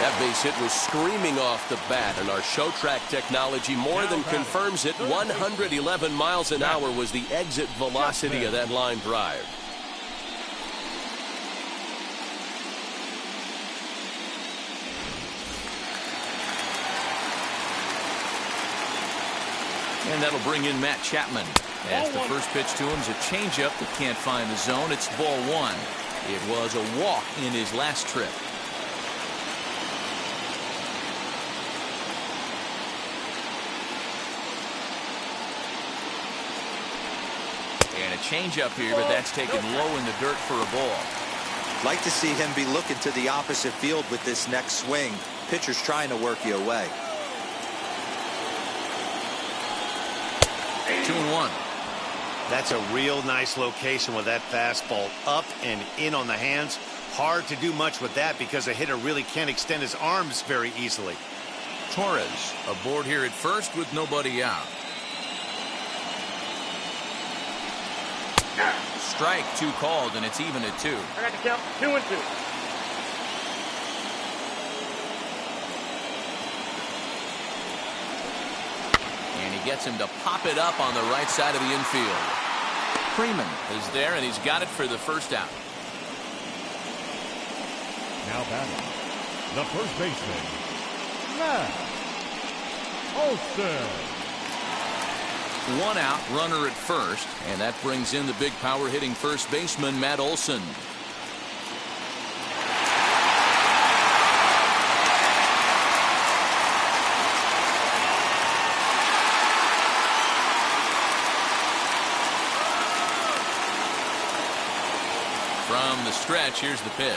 Speaker 7: That base hit was screaming off the bat, and our show track technology more than confirms it. 111 miles an hour was the exit velocity of that line drive.
Speaker 1: And that'll bring in Matt Chapman. As the first pitch to him is a changeup that can't find the zone. It's ball one. It was a walk in his last trip. And a changeup here, but that's taken low in the dirt for a ball.
Speaker 5: Like to see him be looking to the opposite field with this next swing. Pitcher's trying to work you away.
Speaker 1: 2-1.
Speaker 2: That's a real nice location with that fastball up and in on the hands. Hard to do much with that because a hitter really can't extend his arms very easily.
Speaker 1: Torres aboard here at first with nobody out. Strike, 2 called, and it's even at 2.
Speaker 4: I got to count 2-2.
Speaker 1: And he gets him to pop it up on the right side of the infield. Freeman is there, and he's got it for the first out.
Speaker 3: Now batting, the first baseman, Matt Olson.
Speaker 1: 1 out, runner at first, and that brings in the big power hitting first baseman, Matt Olson. From the stretch, here's the pitch.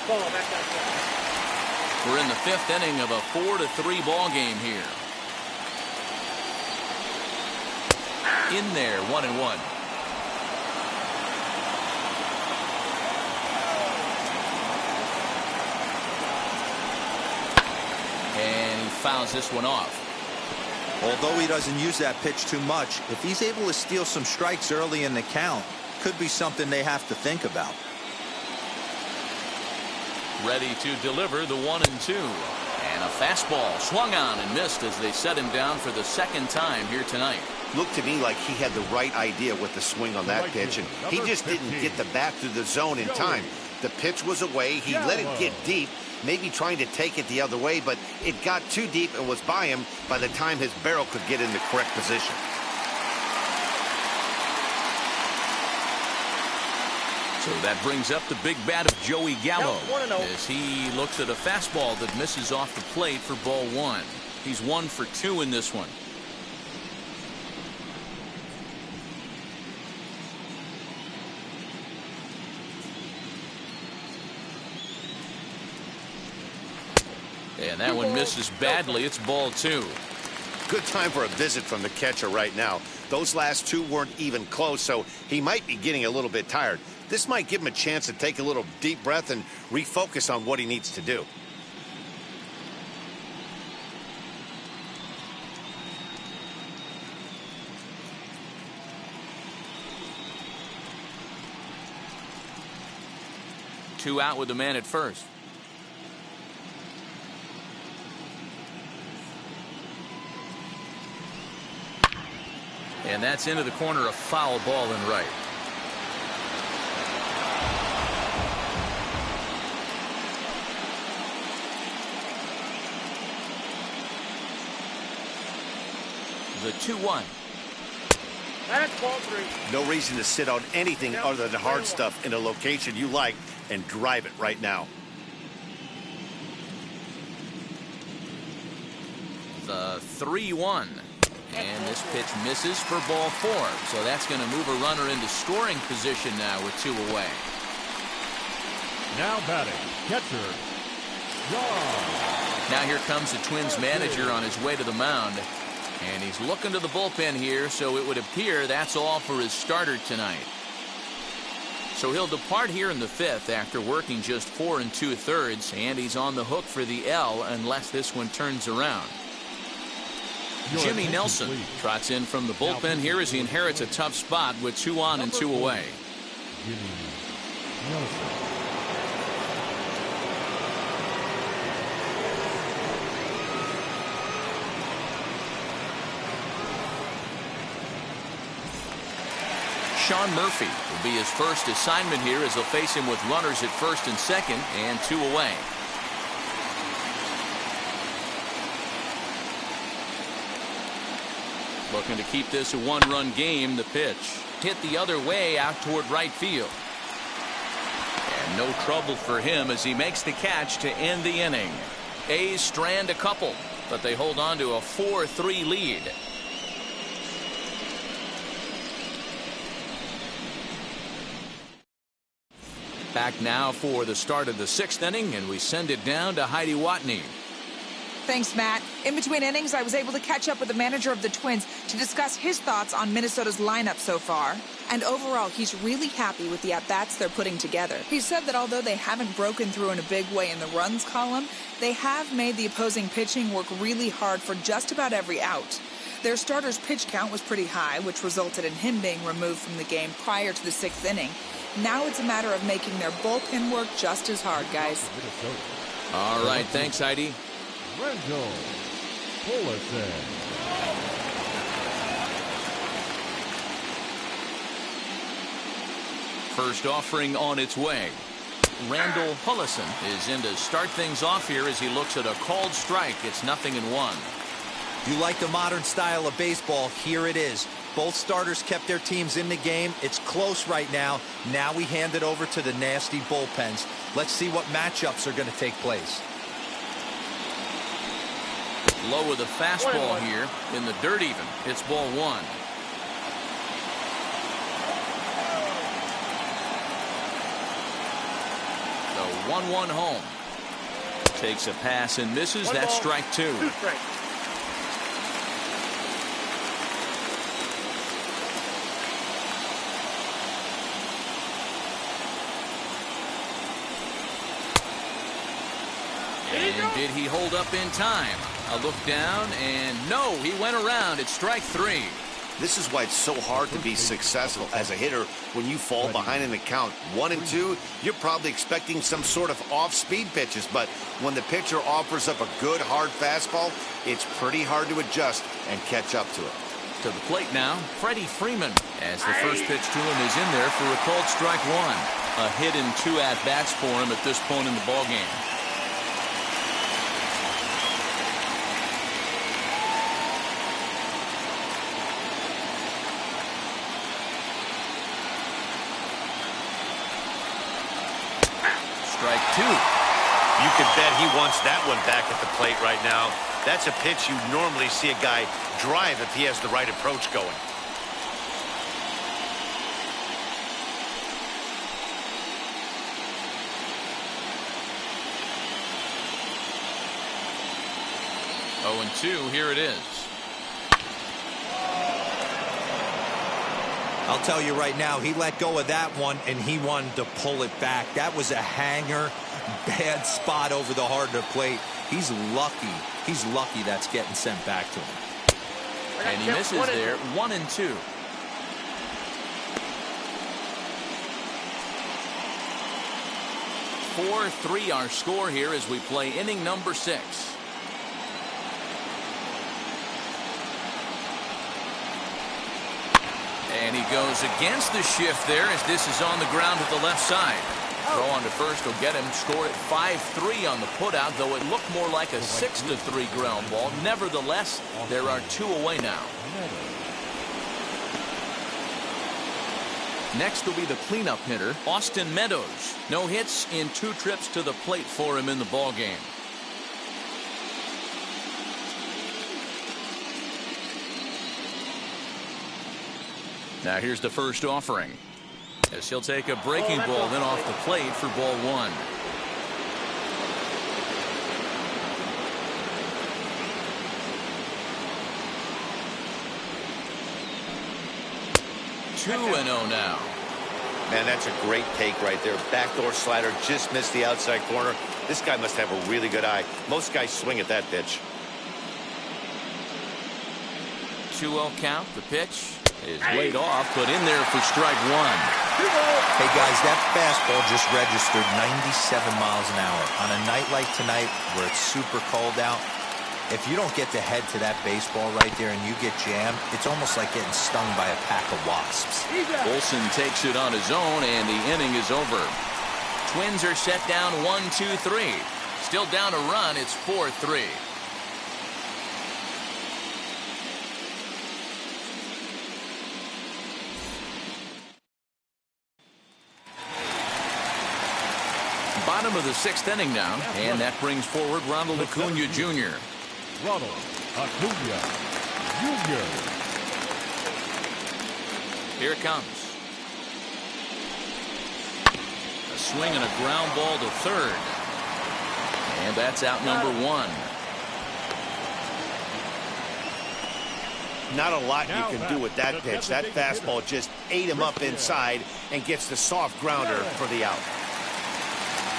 Speaker 4: Ball back outside.
Speaker 1: We're in the 5th inning of a 4-3 ball game here. In there, 1-1. And he fouls this one off.
Speaker 5: Although he doesn't use that pitch too much, if he's able to steal some strikes early in the count, could be something they have to think about.
Speaker 1: Ready to deliver the 1-2. And a fastball swung on and missed as they set him down for the 2nd time here tonight.
Speaker 2: Looked to me like he had the right idea with the swing on that pitch, and he just didn't get the bat through the zone in time. The pitch was away. He let it get deep, maybe trying to take it the other way, but it got too deep and was by him by the time his barrel could get in the correct position.
Speaker 1: So that brings up the big bat of Joey Gallo
Speaker 4: Now 1-0.
Speaker 1: as he looks at a fastball that misses off the plate for ball 1. He's 1 for 2 in this one. And that one misses badly. It's ball 2.
Speaker 2: Good time for a visit from the catcher right now. Those last two weren't even close, so he might be getting a little bit tired. This might give him a chance to take a little deep breath and refocus on what he needs to do.
Speaker 1: Two out with the man at first. And that's into the corner, a foul ball in right. The 2-1.
Speaker 4: That's ball 3.
Speaker 2: No reason to sit on anything other than hard stuff in a location you like and drive it right now.
Speaker 1: The 3-1. And this pitch misses for ball 4. So that's going to move a runner into scoring position now with 2 away.
Speaker 3: Now batting, catcher, John.
Speaker 1: Now here comes the Twins manager on his way to the mound. And he's looking to the bullpen here, so it would appear that's all for his starter tonight. So he'll depart here in the 5th after working just 4 2/3, and he's on the hook for the L unless this one turns around. Jimmy Nelson trots in from the bullpen here as he inherits a tough spot with 2 on and 2 away.
Speaker 3: Jimmy Nelson.
Speaker 1: Sean Murphy will be his first assignment here as they'll face him with runners at first and second and 2 away. Looking to keep this a 1-run game. The pitch hit the other way out toward right field. And no trouble for him as he makes the catch to end the inning. A's strand a couple, but they hold on to a 4-3 lead. Back now for the start of the 6th inning, and we send it down to Heidi Watney.
Speaker 6: Thanks, Matt. In between innings, I was able to catch up with the manager of the Twins to discuss his thoughts on Minnesota's lineup so far. And overall, he's really happy with the at-bats they're putting together. He said that although they haven't broken through in a big way in the runs column, they have made the opposing pitching work really hard for just about every out. Their starter's pitch count was pretty high, which resulted in him being removed from the game prior to the 6th inning. Now it's a matter of making their bullpen work just as hard, guys.
Speaker 1: All right, thanks, Heidi.
Speaker 3: Randall Hudson.
Speaker 1: First offering on its way. Randall Hudson is in to start things off here as he looks at a called strike. It's 0-1.
Speaker 5: You like the modern style of baseball? Here it is. Both starters kept their teams in the game. It's close right now. Now we hand it over to the nasty bullpens. Let's see what matchups are going to take place.
Speaker 1: Low with a fastball here in the dirt even. It's ball 1. The 1-1 home. Takes a pass and misses. That's strike 2.
Speaker 4: 2 strikes.
Speaker 1: And did he hold up in time? A look down, and no, he went around. It's strike 3.
Speaker 2: This is why it's so hard to be successful as a hitter when you fall behind in the count 1 and 2. You're probably expecting some sort of off-speed pitches, but when the pitcher offers up a good hard fastball, it's pretty hard to adjust and catch up to it.
Speaker 1: To the plate now, Freddie Freeman, as the first pitch to him is in there for a called strike 1. A hit in 2 at-bats for him at this point in the ballgame. Strike 2.
Speaker 2: You could bet he wants that one back at the plate right now. That's a pitch you normally see a guy drive if he has the right approach going.
Speaker 1: Oh, and 2, here it is.
Speaker 5: I'll tell you right now, he let go of that one, and he wanted to pull it back. That was a hanger, bad spot over the heart of the plate. He's lucky. He's lucky that's getting sent back to him.
Speaker 1: And he misses there, 1-2. (4-3) our score here as we play inning number 6. And he goes against the shift there as this is on the ground at the left side. Throw on to first will get him scored at 5-3 on the putout, though it looked more like a 6-3 ground ball. Nevertheless, there are 2 away now. Next will be the cleanup hitter, Austin Meadows. No hits in 2 trips to the plate for him in the ballgame. Now here's the first offering, as he'll take a breaking ball then off the plate for ball 1. Two and 0 now.
Speaker 2: Man, that's a great take right there. Backdoor slider just missed the outside corner. This guy must have a really good eye. Most guys swing at that pitch.
Speaker 1: 2-0 count. The pitch is laid off, put in there for strike 1.
Speaker 5: Hey, guys, that fastball just registered 97 miles an hour. On a night like tonight where it's super cold out, if you don't get the head to that baseball right there and you get jammed, it's almost like getting stung by a pack of wasps.
Speaker 1: Olson takes it on his own, and the inning is over. Twins are set down 1-2-3. Still down a run. It's 4-3. Bottom of the 6th inning now, and that brings forward Ronald Acuna Jr.
Speaker 3: Ronald Acuna Jr.
Speaker 1: Here it comes. A swing and a ground ball to third. And that's out number 1.
Speaker 2: Not a lot you can do with that pitch. That fastball just ate him up inside and gets the soft grounder for the out.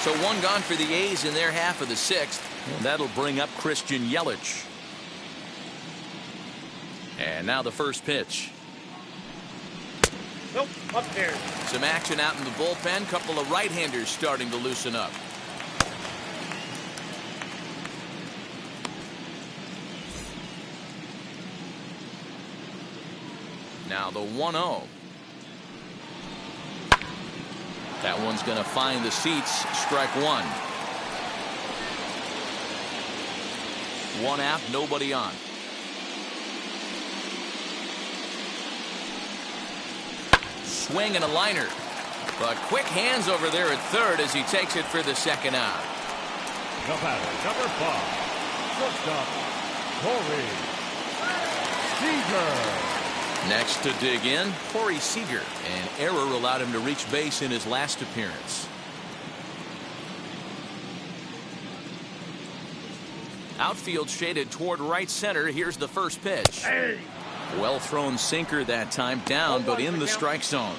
Speaker 1: So 1 gone for the A's in their half of the 6th. And that'll bring up Christian Yelich. And now the first pitch.
Speaker 4: Nope, up there.
Speaker 1: Some action out in the bullpen. Couple of right-handers starting to loosen up. Now the 1-0. That one's going to find the seats. Strike 1. 1 out, nobody on. Swing and a liner. But quick hands over there at third as he takes it for the 2nd out.
Speaker 3: The batter, number 5, shortstop, Corey Seeger.
Speaker 1: Next to dig in, Corey Seeger. An error allowed him to reach base in his last appearance. Outfield shaded toward right center. Here's the first pitch. Well thrown sinker that time, down but in the strike zone.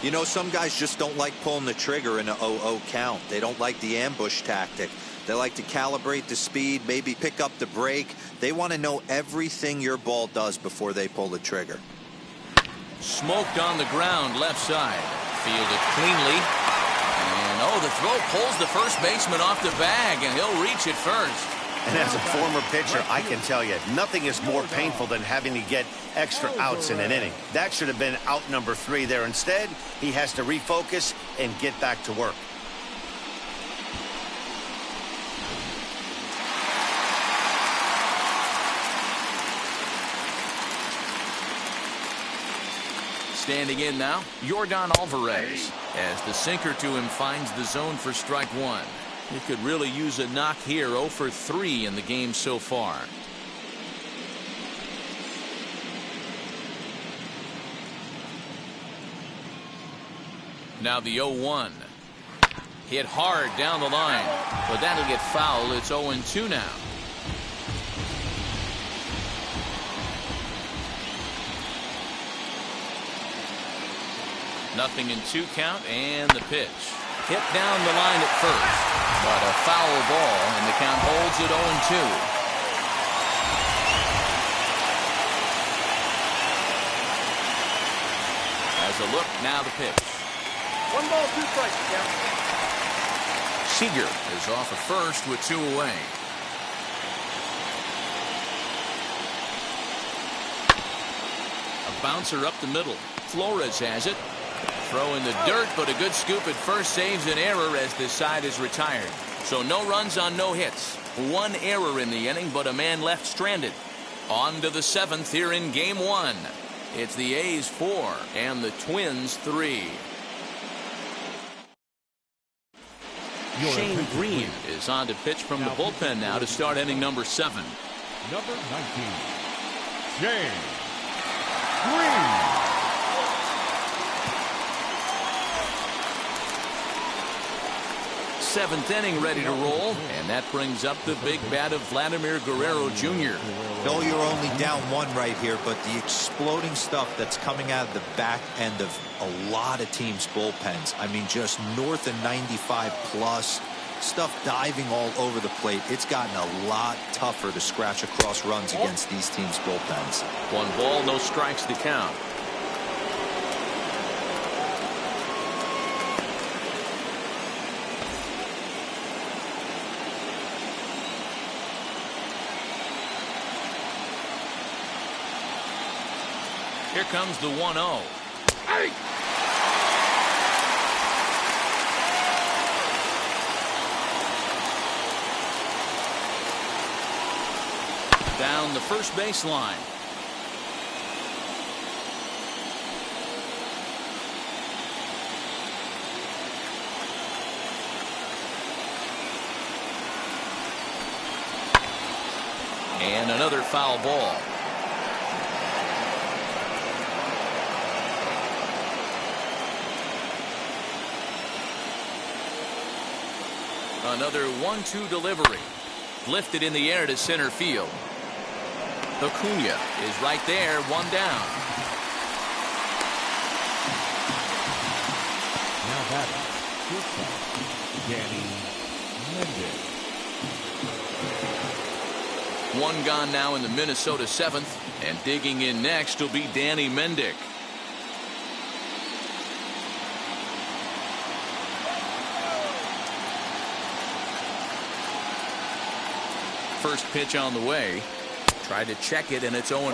Speaker 5: You know, some guys just don't like pulling the trigger in a 0-0 count. They don't like the ambush tactic. They like to calibrate the speed, maybe pick up the brake. They want to know everything your ball does before they pull the trigger.
Speaker 1: Smoked on the ground, left side. Fielded cleanly. And the throw pulls the first baseman off the bag, and he'll reach it first.
Speaker 2: And as a former pitcher, I can tell you, nothing is more painful than having to get extra outs in an inning. That should have been out number 3 there. Instead, he has to refocus and get back to work.
Speaker 1: Standing in now, Yordan Alvarez, as the sinker to him finds the zone for strike 1. He could really use a knock here. 0 for 3 in the game so far. Now the 0-1. Hit hard down the line, but that'll get foul. It's 0-2 now. 0-2 count, and the pitch. Hit down the line at first, but a foul ball, and the count holds at 0-2. As a look, now the pitch.
Speaker 4: 1 ball, 2 strikes, count.
Speaker 1: Seeger is off at first with 2 away. A bouncer up the middle. Flores has it. Throw in the dirt, but a good scoop at first saves an error as this side is retired. So no runs on no hits. 1 error in the inning, but a man left stranded. On to the 7th here in Game 1. It's the A's 4 and the Twins 3. Shane Green is on to pitch from the bullpen now to start inning number 7.
Speaker 3: Number 19, Shane Green.
Speaker 1: 7th inning ready to roll, and that brings up the big bat of Vladimir Guerrero Jr.
Speaker 5: No, you're only down 1 right here, but the exploding stuff that's coming out of the back end of a lot of teams' bullpens. I mean, just north of 95 plus. Stuff diving all over the plate. It's gotten a lot tougher to scratch across runs against these teams' bullpens.
Speaker 1: 1 ball, no strikes to count. Here comes the 1-0.
Speaker 4: Hey!
Speaker 1: Down the first baseline. And another foul ball. Another 1-2 delivery. Lifted in the air to center field. Acuna is right there, 1 down.
Speaker 3: Now batting, shortstop, Danny Mendick.
Speaker 1: 1 gone now in the Minnesota 7th, and digging in next will be Danny Mendick. First pitch on the way. Tried to check it, and it's 0-1.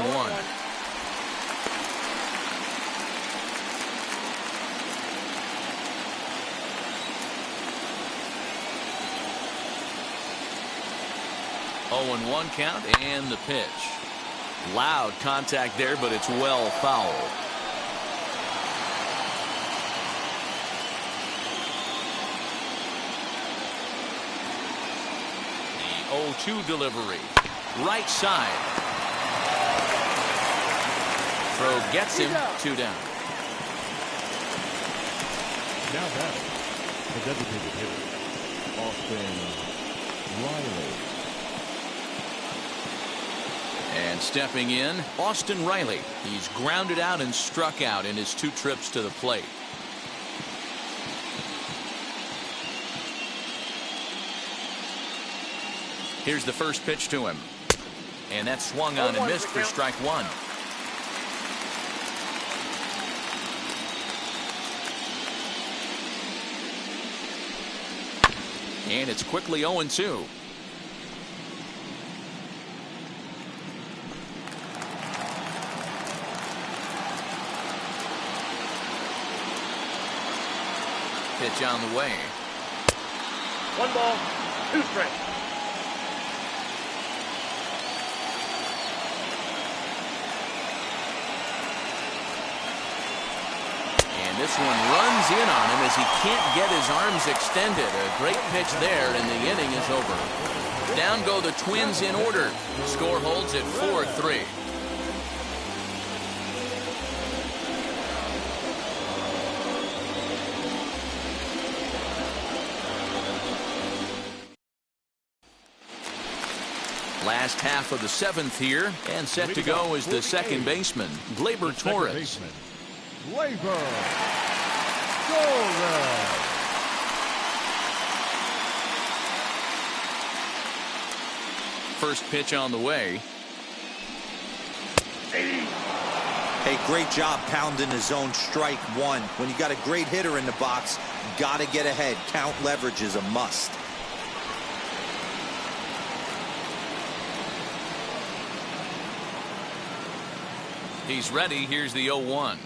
Speaker 1: Oh, 1 count, and the pitch. Loud contact there, but it's well foul. The 0-2 delivery. Right side. Throw gets him, 2 down.
Speaker 3: Now batting, the designated hitter, Austin Riley.
Speaker 1: And stepping in, Austin Riley. He's grounded out and struck out in his 2 trips to the plate. Here's the first pitch to him. And that swung on and missed for strike 1. And it's quickly 0-2. Pitch on the way.
Speaker 4: 1 ball, 2 strikes.
Speaker 1: This one runs in on him as he can't get his arms extended. A great pitch there, and the inning is over. Down go the Twins in order. Score holds at 4-3. Last half of the 7th here, and set to go is the second baseman, Glaber Torres.
Speaker 3: Glaber Torres.
Speaker 1: First pitch on the way.
Speaker 5: Hey, great job pounding the zone. Strike one. When you got a great hitter in the box, got to get ahead. Count leverage is a must.
Speaker 1: He's ready. Here's the 0-1.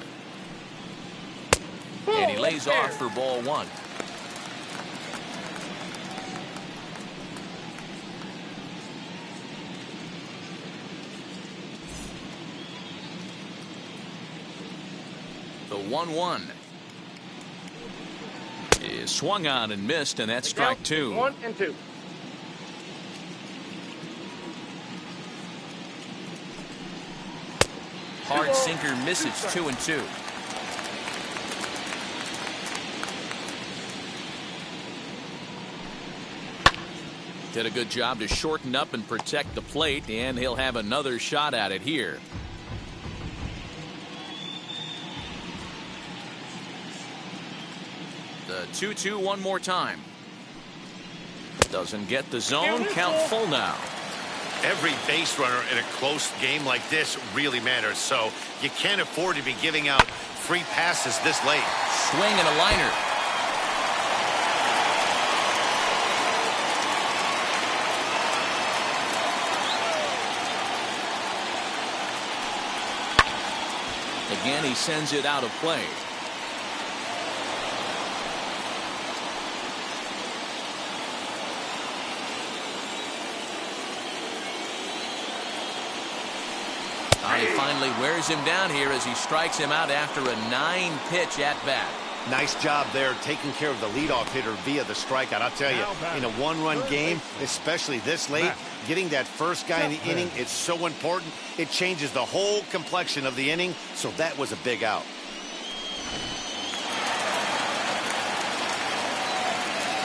Speaker 1: And he lays off for ball one. The 1-1 is swung on and missed, and that's strike two.
Speaker 4: 1-2.
Speaker 1: Hard sinker misses, 2-2. Did a good job to shorten up and protect the plate, and he'll have another shot at it here. The 2-2 one more time. Doesn't get the zone. Count full now.
Speaker 2: Every base runner in a close game like this really matters, so you can't afford to be giving out free passes this late.
Speaker 1: Swing and a liner. Again, he sends it out of play. He finally wears him down here as he strikes him out after a 9-pitch at-bat.
Speaker 2: Nice job there taking care of the leadoff hitter via the strikeout. I'll tell you, in a one-run game, especially this late, getting that first guy in the inning is so important. It changes the whole complexion of the inning, so that was a big out.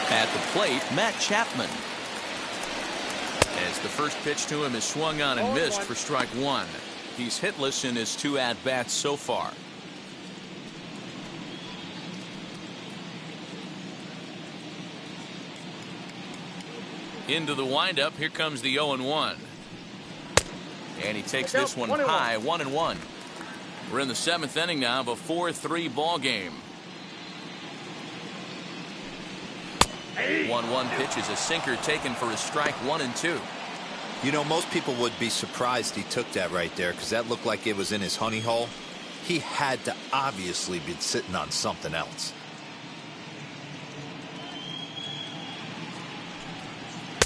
Speaker 1: At the plate, Matt Chapman. As the first pitch to him is swung on and missed for strike one. He's hitless in his 2 at-bats so far. Into the windup. Here comes the 0-1. And he takes this one high, 1-1. We're in the 7th inning now of a 4-3 ball game. 1-1 pitch is a sinker taken for a strike, 1-2.
Speaker 5: You know, most people would be surprised he took that right there because that looked like it was in his honey hole. He had to obviously be sitting on something else.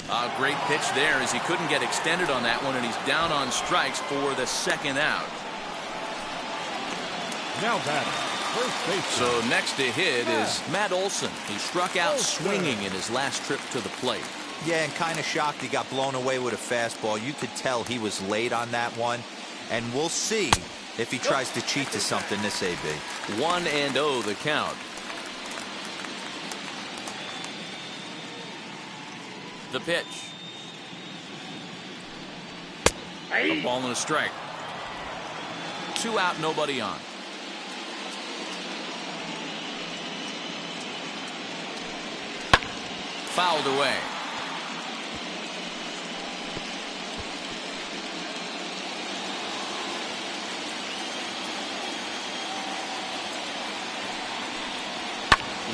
Speaker 1: A great pitch there as he couldn't get extended on that one, and he's down on strikes for the 2nd out.
Speaker 3: Now batting, first base.
Speaker 1: So next to hit is Matt Olson. He struck out swinging in his last trip to the plate.
Speaker 5: Yeah, and kind of shocked he got blown away with a fastball. You could tell he was late on that one. And we'll see if he tries to cheat to something this AB.
Speaker 1: 1-0 the count. The pitch. A ball and a strike. 2 out, nobody on. Fouled away.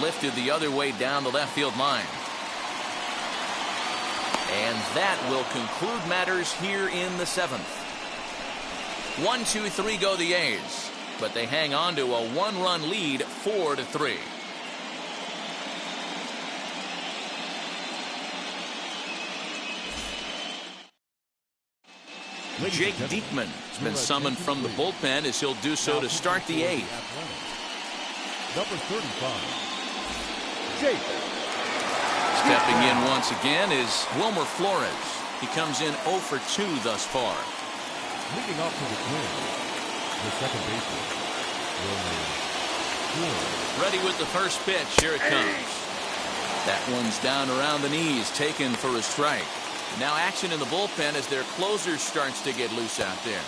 Speaker 1: Lifted the other way down the left field line. And that will conclude matters here in the 7th. 1-2-3 go the A's, but they hang on to a 1-run lead, 4-3. Jake Diekman has been summoned from the bullpen as he'll do so to start the 8th.
Speaker 3: Number 35, Jake.
Speaker 1: Stepping in once again is Wilmer Flores. He comes in 0 for 2 thus far.
Speaker 3: Leading off to the clear, the second baseman, Wilmer Flores.
Speaker 1: Ready with the first pitch. Here it comes. That one's down around the knees, taken for a strike. Now action in the bullpen as their closer starts to get loose out there.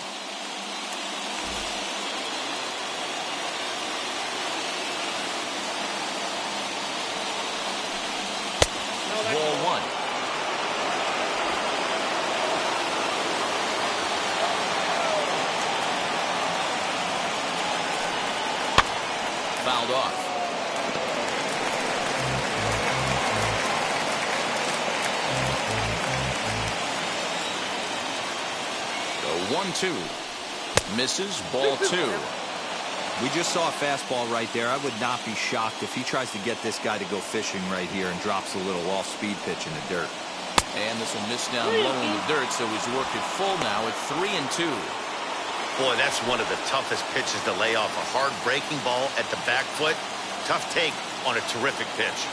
Speaker 1: fouled off. The 1-2. Misses, ball 2.
Speaker 5: We just saw a fastball right there. I would not be shocked if he tries to get this guy to go fishing right here and drops a little off-speed pitch in the dirt.
Speaker 1: And this will miss down low in the dirt, so he's worked it full now at 3-2.
Speaker 2: Boy, that's one of the toughest pitches to lay off. A hard breaking ball at the back foot. Tough take on a terrific pitch.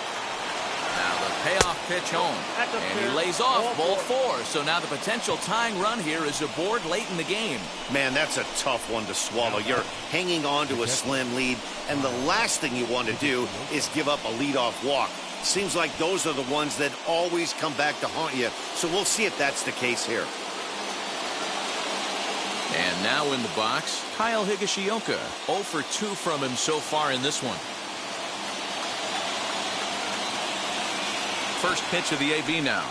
Speaker 1: Now the payoff pitch home. And he lays off ball 4. So now the potential tying run here is aboard late in the game.
Speaker 2: Man, that's a tough one to swallow. You're hanging on to a slim lead, and the last thing you want to do is give up a leadoff walk. Seems like those are the ones that always come back to haunt you. So we'll see if that's the case here.
Speaker 1: And now in the box, Kyle Higashioka. 0 for 2 from him so far in this one. First pitch of the AB now.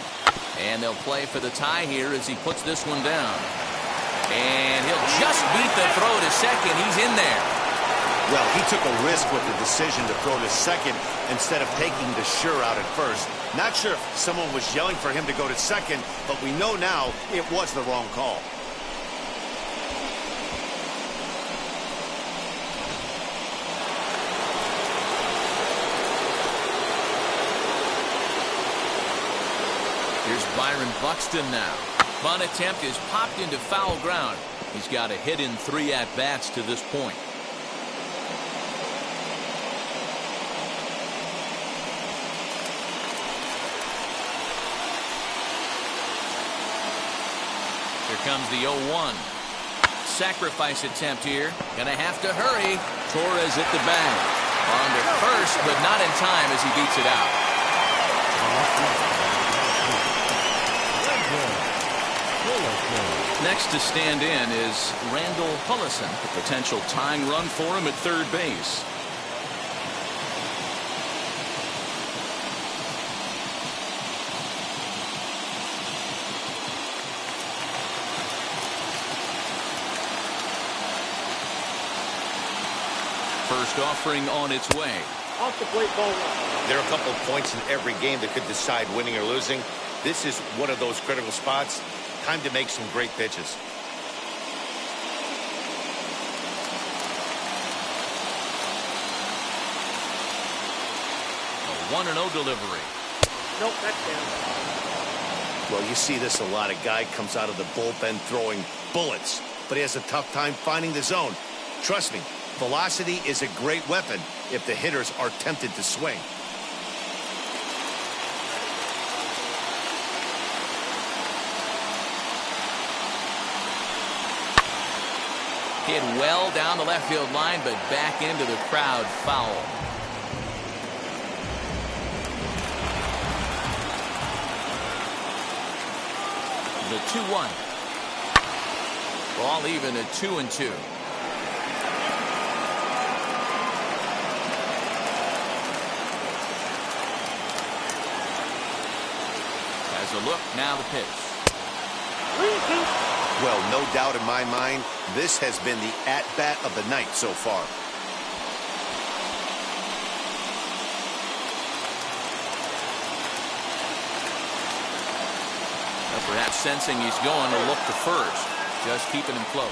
Speaker 1: And they'll play for the tie here as he puts this one down. And he'll just beat the throw to second. He's in there.
Speaker 2: Well, he took a risk with the decision to throw to second instead of taking the sure out at first. Not sure if someone was yelling for him to go to second, but we know now it was the wrong call.
Speaker 1: Here's Byron Buxton now. Bunt attempt is popped into foul ground. He's got a hit in 3 at-bats to this point. Here comes the 0-1. Sacrifice attempt here. Gonna have to hurry. Torres at the bag. On to first, but not in time as he beats it out. Next to stand in is Randall Hudson. A potential tying run for him at third base. First offering on its way.
Speaker 4: Off the plate, ball 1.
Speaker 2: There are a couple of points in every game that could decide winning or losing. This is one of those critical spots. Time to make some great pitches.
Speaker 1: A 1-0 delivery.
Speaker 4: Nope, that's down.
Speaker 2: Well, you see this a lot. A guy comes out of the bullpen throwing bullets, but he has a tough time finding the zone. Trust me, velocity is a great weapon if the hitters are tempted to swing.
Speaker 1: Hit well down the left field line, but back into the crowd, foul. The 2-1. Ball even at 2-2. Has a look, now the pitch.
Speaker 4: 3-2.
Speaker 2: Well, no doubt in my mind, this has been the at-bat of the night so far.
Speaker 1: Well, perhaps sensing he's going to look to first. Just keeping him close.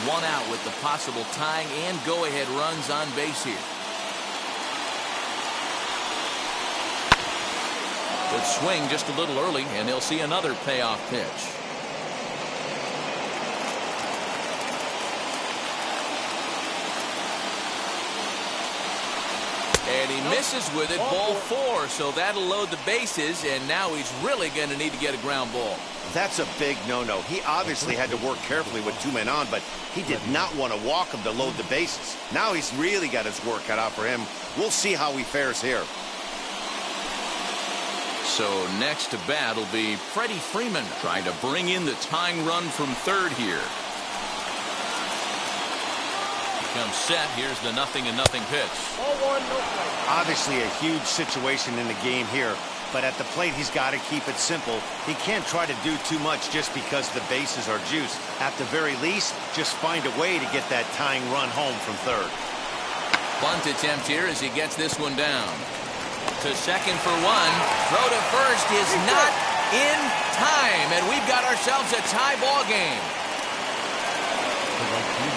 Speaker 1: 1 out with the possible tying and go-ahead runs on base here. Good swing just a little early, and he'll see another payoff pitch. And he misses with it, ball 4, so that'll load the bases, and now he's really going to need to get a ground ball.
Speaker 2: That's a big no-no. He obviously had to work carefully with 2 men on, but he did not want to walk him to load the bases. Now he's really got his work cut out for him. We'll see how he fares here.
Speaker 1: So next to bat will be Freddie Freeman trying to bring in the tying run from third here. He comes set. Here's the 0-0 pitch.
Speaker 4: Ball 1, no strike.
Speaker 2: Obviously a huge situation in the game here. But at the plate, he's got to keep it simple. He can't try to do too much just because the bases are juiced. At the very least, just find a way to get that tying run home from third.
Speaker 1: Bunt attempt here as he gets this one down. To second for one. Throw to first is not in time, and we've got ourselves a tie ball game.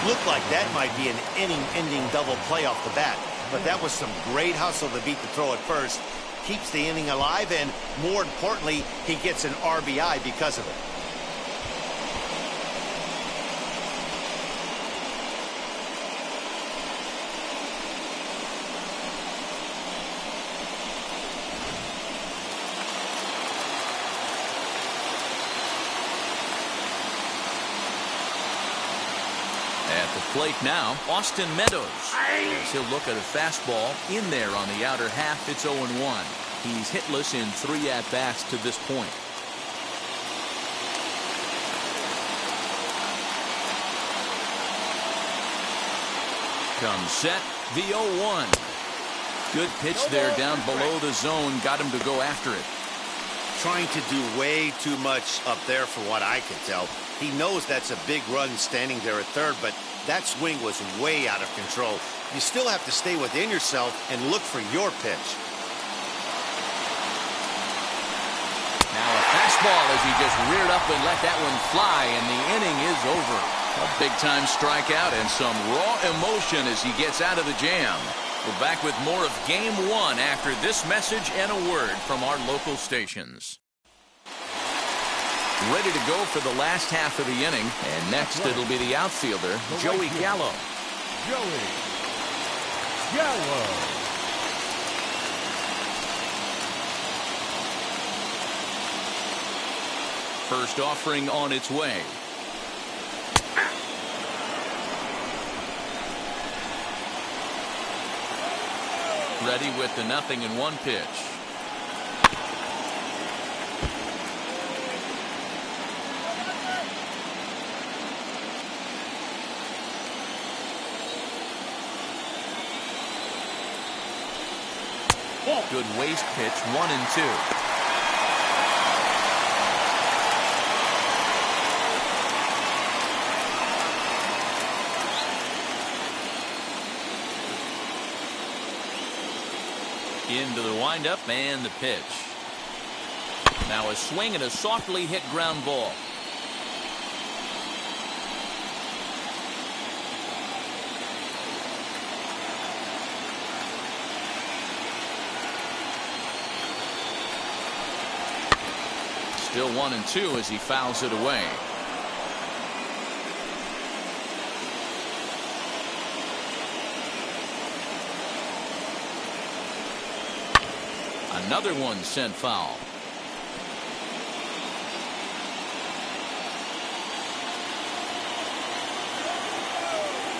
Speaker 2: Looked like that might be an inning-ending double play off the bat, but that was some great hustle to beat the throw at first. Keeps the inning alive, and more importantly, he gets an RBI because of it.
Speaker 1: At the plate now, Austin Meadows. As he'll look at a fastball in there on the outer half. It's 0-1. He's hitless in 3 at-bats to this point. Comes set, the 0-1. Good pitch there down below the zone. Got him to go after it.
Speaker 2: Trying to do way too much up there from what I can tell. He knows that's a big run standing there at third, but that swing was way out of control. You still have to stay within yourself and look for your pitch.
Speaker 1: Now a fastball as he just reared up and let that one fly, and the inning is over. A big-time strikeout and some raw emotion as he gets out of the jam. We're back with more of Game 1 after this message and a word from our local stations. Ready to go for the last half of the inning, and next it'll be the outfielder, Joey Gallo.
Speaker 3: Joey Gallo.
Speaker 1: First offering on its way. Ready with the 0-1 pitch. Good waste pitch, 1-2. Into the windup and the pitch. Now a swing and a softly hit ground ball. Still 1-2 as he fouls it away. Another one sent foul.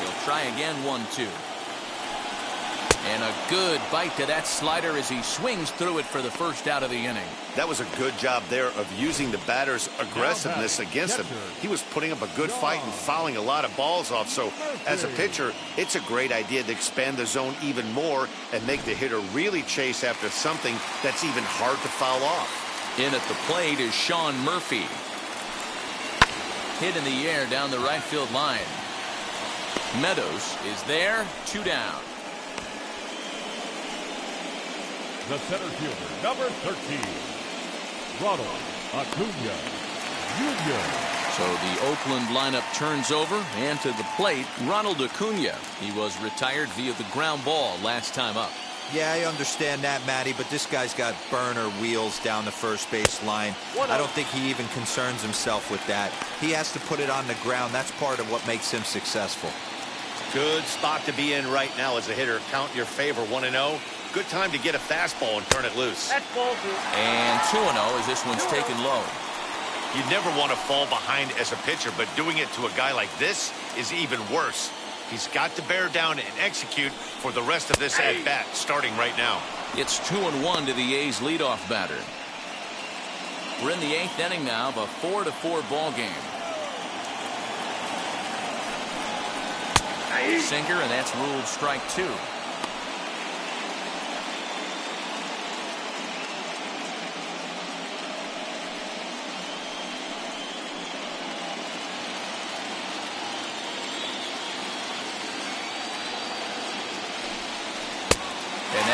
Speaker 1: He'll try again, 1-2. And a good bite to that slider as he swings through it for the first out of the inning.
Speaker 2: That was a good job there of using the batter's aggressiveness against him. He was putting up a good fight and fouling a lot of balls off. So as a pitcher, it's a great idea to expand the zone even more and make the hitter really chase after something that's even hard to foul off.
Speaker 1: In at the plate is Sean Murphy. Hit in the air down the right field line. Meadows is there, 2 down.
Speaker 3: The center fielder, number 13, Ronald Acuna Jr.
Speaker 1: So the Oakland lineup turns over, and to the plate, Ronald Acuna. He was retired via the ground ball last time up.
Speaker 5: Yeah, I understand that, Matty, but this guy's got burner wheels down the first base line. I don't think he even concerns himself with that. He has to put it on the ground. That's part of what makes him successful.
Speaker 2: Good spot to be in right now as a hitter. Count your favor, 1-0. Good time to get a fastball and turn it loose.
Speaker 4: That's ball 2.
Speaker 1: And 2-0 as this one's taken low.
Speaker 2: You never want to fall behind as a pitcher, but doing it to a guy like this is even worse. He's got to bear down and execute for the rest of this at-bat, starting right now.
Speaker 1: It's 2-1 to the A's leadoff batter. We're in the 8th inning now of a 4-4 ball game. Sinker, and that's ruled strike 2.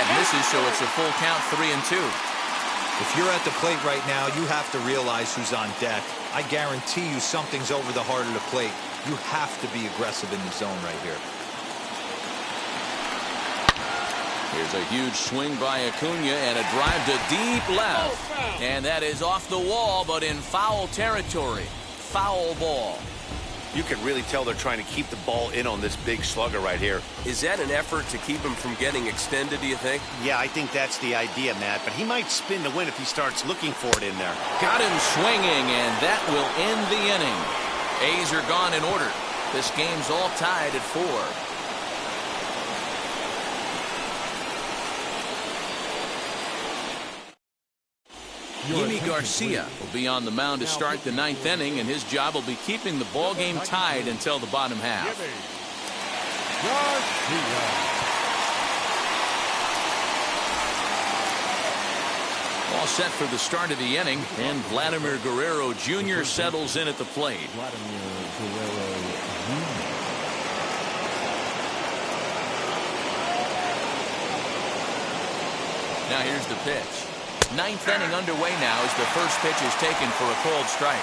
Speaker 1: That misses, so it's a full count, 3-2.
Speaker 5: If you're at the plate right now, you have to realize who's on deck. I guarantee you something's over the heart of the plate. You have to be aggressive in the zone right here.
Speaker 1: Here's a huge swing by Acuna and a drive to deep left. And that is off the wall, but in foul territory. Foul ball.
Speaker 2: You can really tell they're trying to keep the ball in on this big slugger right here.
Speaker 7: Is that an effort to keep him from getting extended, do you think?
Speaker 2: Yeah, I think that's the idea, Matt. But he might spin to win if he starts looking for it in there.
Speaker 1: Got him swinging, and that will end the inning. A's are gone in order. This game's all tied at 4. Yimi Garcia will be on the mound to start the 9th inning, and his job will be keeping the ball game tied until the bottom half. All set for the start of the inning, and Vladimir Guerrero Jr. settles in at the plate. Now here's the pitch. 9th inning underway now as the first pitch is taken for a called strike.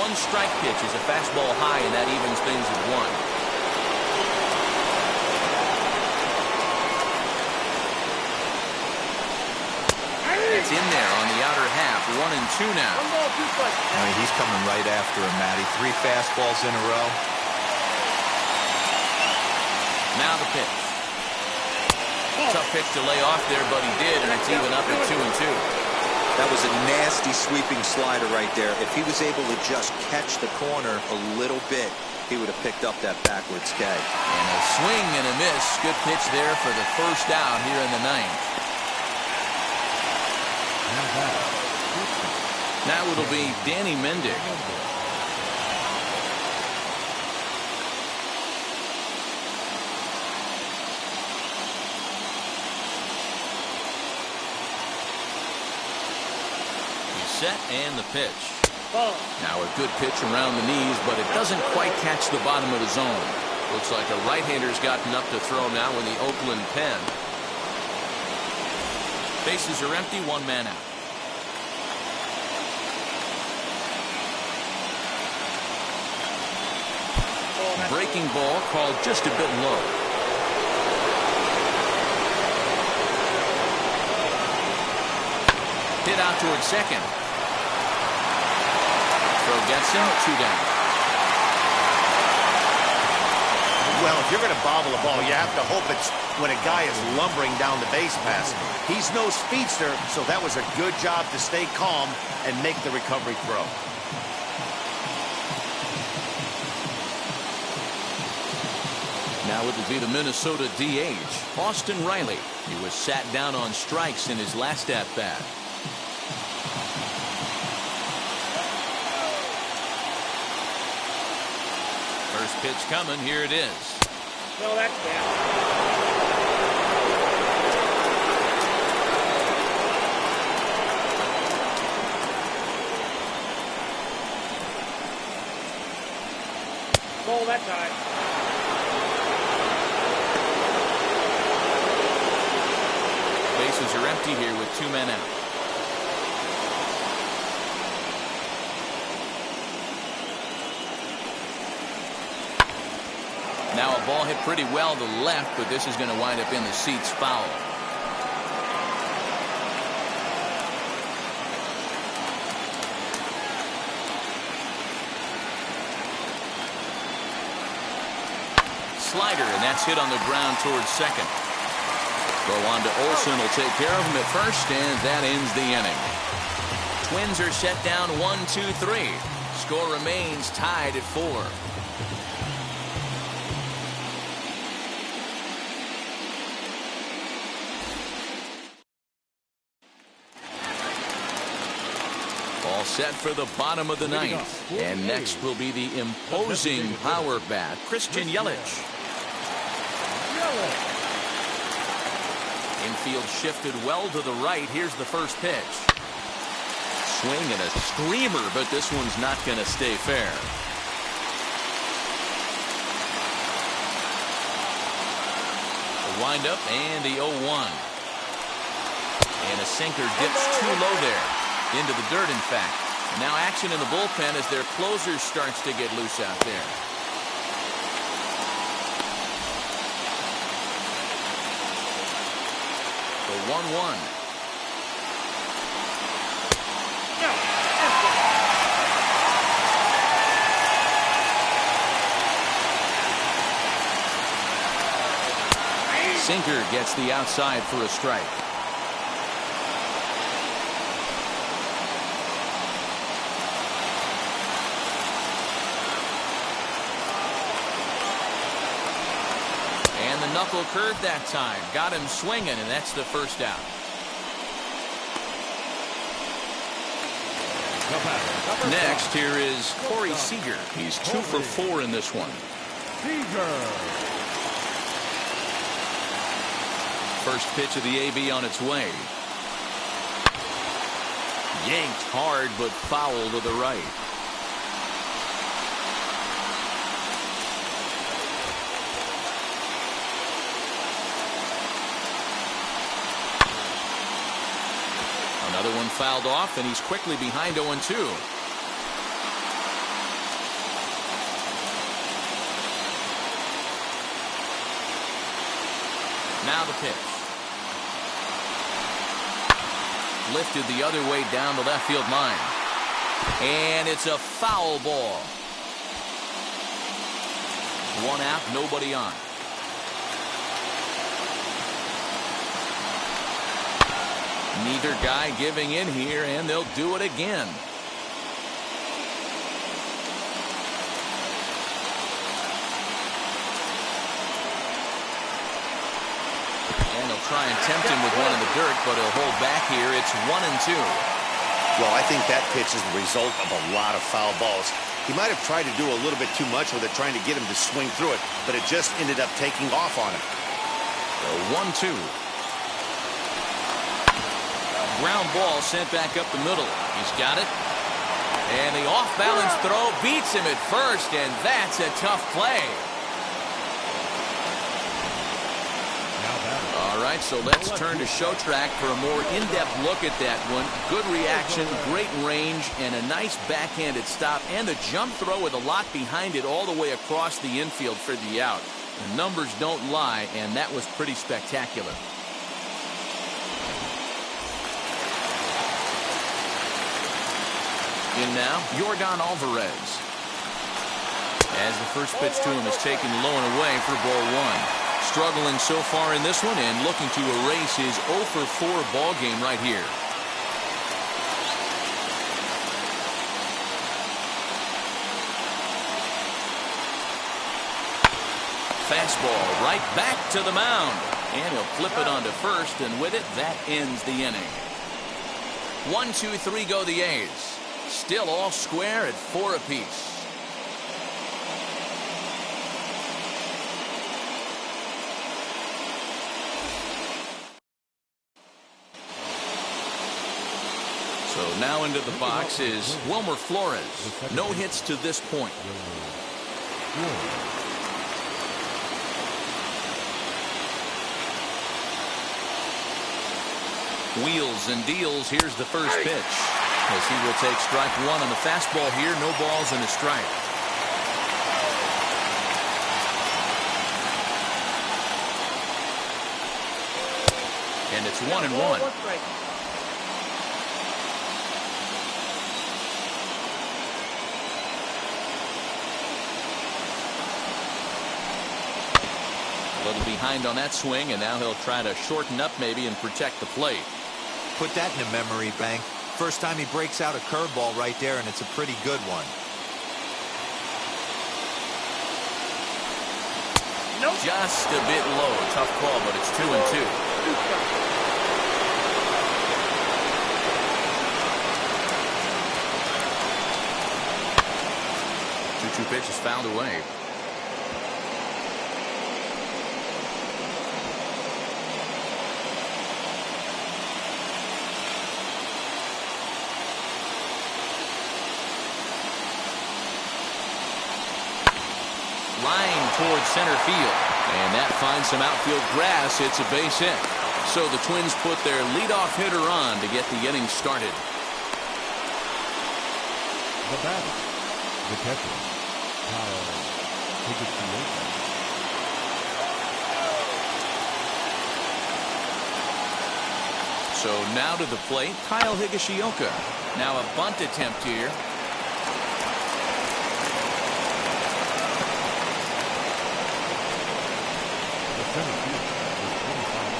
Speaker 1: One strike pitch is a fastball high, and that evens things at 1. It's in there on the outer half. 1-2 now.
Speaker 5: I mean, he's coming right after him, Matty. 3 fastballs in a row.
Speaker 1: Now the pitch. Tough pitch to lay off there, but he did, and it's even up at 2-2.
Speaker 5: That was a nasty sweeping slider right there. If he was able to just catch the corner a little bit, he would have picked up that backwards K.
Speaker 1: And a swing and a miss. Good pitch there for the first out here in the 9th. Now it'll be Danny Mendick. Set and the pitch. Now a good pitch around the knees, but it doesn't quite catch the bottom of the zone. Looks like a right-hander's gotten up to throw now in the Oakland pen. Bases are empty, 1 man out. Breaking ball called just a bit low. Hit out towards second. Throw gets him, 2 down.
Speaker 2: Well, if you're going to bobble a ball, you have to hope it's when a guy is lumbering down the base pass. He's no speedster, so that was a good job to stay calm and make the recovery throw.
Speaker 1: Now it will be the Minnesota DH, Austin Riley. He was sat down on strikes in his last at-bat. First pitch coming. Here it is.
Speaker 4: No, that's bad. Ball that time.
Speaker 1: Bases are empty here with 2 men out. Now a ball hit pretty well to left, but this is going to wind up in the seats foul. Slider, and that's hit on the ground towards second. Go on to Olson, will take care of him at first, and that ends the inning. Twins are set down 1-2-3. Score remains tied at 4. All set for the bottom of the 9th. And next will be the imposing power bat, Christian Yelich. Infield shifted well to the right. Here's the first pitch. swing and a screamer, but this one's not going to stay fair. The windup and the 0-1. And a sinker dips too low there. Into the dirt, in fact. Now action in the bullpen as their closer starts to get loose out there. The 1-1. Sinker gets the outside for a strike. And the knuckle curve that time. Got him swinging, and that's the first out. Next, here is Corey Seeger. He's 2 for 4 in this one.
Speaker 3: Seeger.
Speaker 1: First pitch of the AB on its way. Yanked hard, but foul to the right. Another one fouled off, and he's quickly behind 0-2. Now the pitch. Lifted the other way down the left field line. And it's a foul ball. 1 out, nobody on. Neither guy giving in here, and they'll do it again. Try and tempt him with one in the dirt, but he'll hold back here. It's 1-2.
Speaker 2: Well, I think that pitch is the result of a lot of foul balls. He might have tried to do a little bit too much with it, trying to get him to swing through it, but it just ended up taking off on him.
Speaker 1: So 1-2. Ground ball sent back up the middle. He's got it. And the off-balance throw beats him at first, and that's a tough play. All right, so let's turn to Show Track for a more in-depth look at that one. Good reaction, great range, and a nice backhanded stop, and a jump throw with a lot behind it all the way across the infield for the out. The numbers don't lie, and that was pretty spectacular. In now, Yordan Alvarez. As the first pitch to him is taken low and away for ball 1. Struggling so far in this one and looking to erase his 0 for 4 ball game right here. Fastball right back to the mound. And he'll flip it onto first, and with it, that ends the inning. 1, 2, 3 go the A's. Still all square at 4 apiece. So now into the box is Wilmer Flores. No hits to this point. Wheels and deals. Here's the first pitch. As he will take strike 1 on the fastball here. No balls and a strike. And it's 1-1. A little behind on that swing, and now he'll try to shorten up maybe and protect the plate.
Speaker 5: Put that in a memory bank. First time he breaks out a curveball right there, and it's a pretty good one.
Speaker 4: Nope.
Speaker 1: Just a bit low. Tough call, but it's 2-2. 2-2 pitch is fouled away. Line towards center field. And that finds some outfield grass. It's a base hit. So the Twins put their leadoff hitter on to get the inning started.
Speaker 3: The batter, the catcher, Higashioka.
Speaker 1: So now to the plate, Kyle Higashioka. Now a bunt attempt here.
Speaker 3: The center field is 25.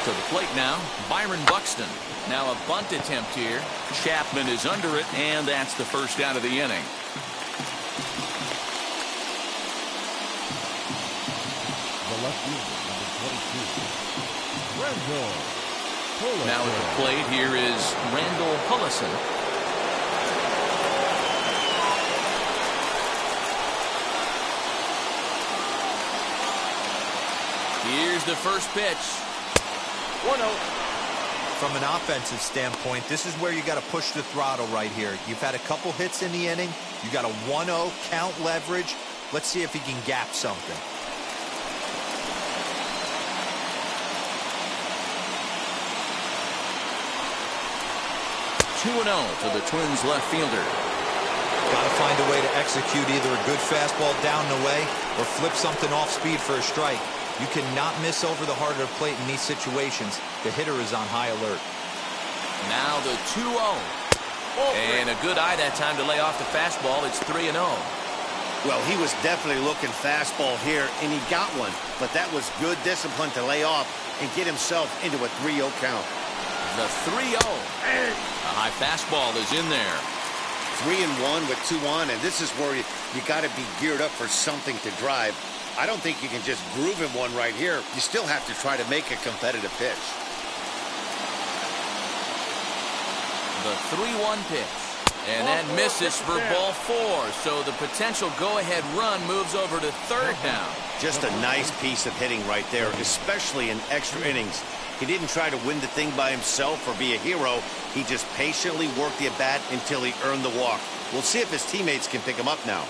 Speaker 1: To the plate now, Byron Buxton. Now a bunt attempt here. Chapman is under it, and that's the first out of the inning.
Speaker 3: The left fielder, number 22, Randall Hudson.
Speaker 1: Now at the plate, here is Randall Hudson. Here's the first pitch.
Speaker 4: 1-0.
Speaker 5: From an offensive standpoint, this is where you got to push the throttle right here. You've had a couple hits in the inning. You got a 1-0 count leverage. Let's see if he can gap something.
Speaker 1: 2-0 to the Twins left fielder.
Speaker 5: Got to find a way to execute either a good fastball down the way or flip something off speed for a strike. You cannot miss over the heart of the plate in these situations. The hitter is on high alert.
Speaker 1: Now the 2-0. And a good eye that time to lay off the fastball. It's 3-0.
Speaker 2: Well, he was definitely looking fastball here, and he got one. But that was good discipline to lay off and get himself into a 3-0 count.
Speaker 1: The 3-0. A high fastball is in there.
Speaker 2: 3-1 with 2 on, and this is where you got to be geared up for something to drive. I don't think you can just groove him one right here. You still have to try to make a competitive pitch.
Speaker 1: The 3-1 pitch. And that misses for ball 4. So the potential go-ahead run moves over to third now.
Speaker 2: Just a nice piece of hitting right there, especially in extra innings. He didn't try to win the thing by himself or be a hero. He just patiently worked the at-bat until he earned the walk. We'll see if his teammates can pick him up now.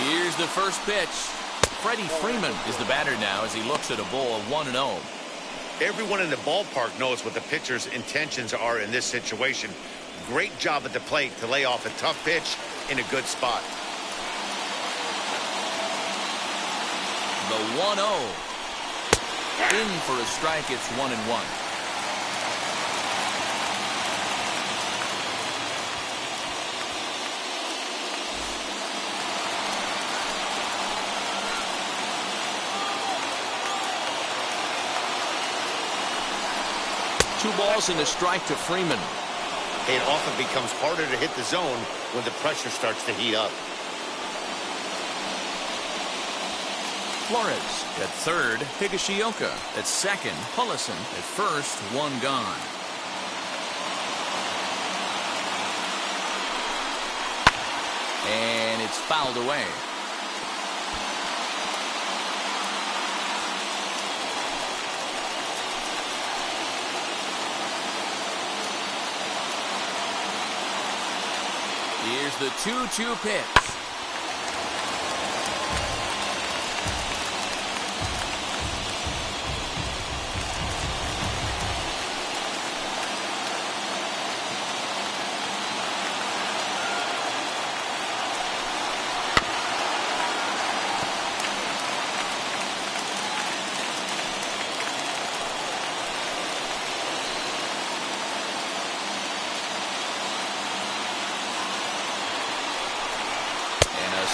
Speaker 1: Here's the first pitch. Freddie Freeman is the batter now as he looks at a ball of 1-0.
Speaker 2: Everyone in the ballpark knows what the pitcher's intentions are in this situation. Great job at the plate to lay off a tough pitch in a good spot.
Speaker 1: The 1-0. In for a strike. It's 1-1. Two balls and a strike to Freeman.
Speaker 2: It often becomes harder to hit the zone when the pressure starts to heat up.
Speaker 1: Flores at third, Higashioka at second, Olson at first, one gone. And it's fouled away. Here's the 2-2 pitch.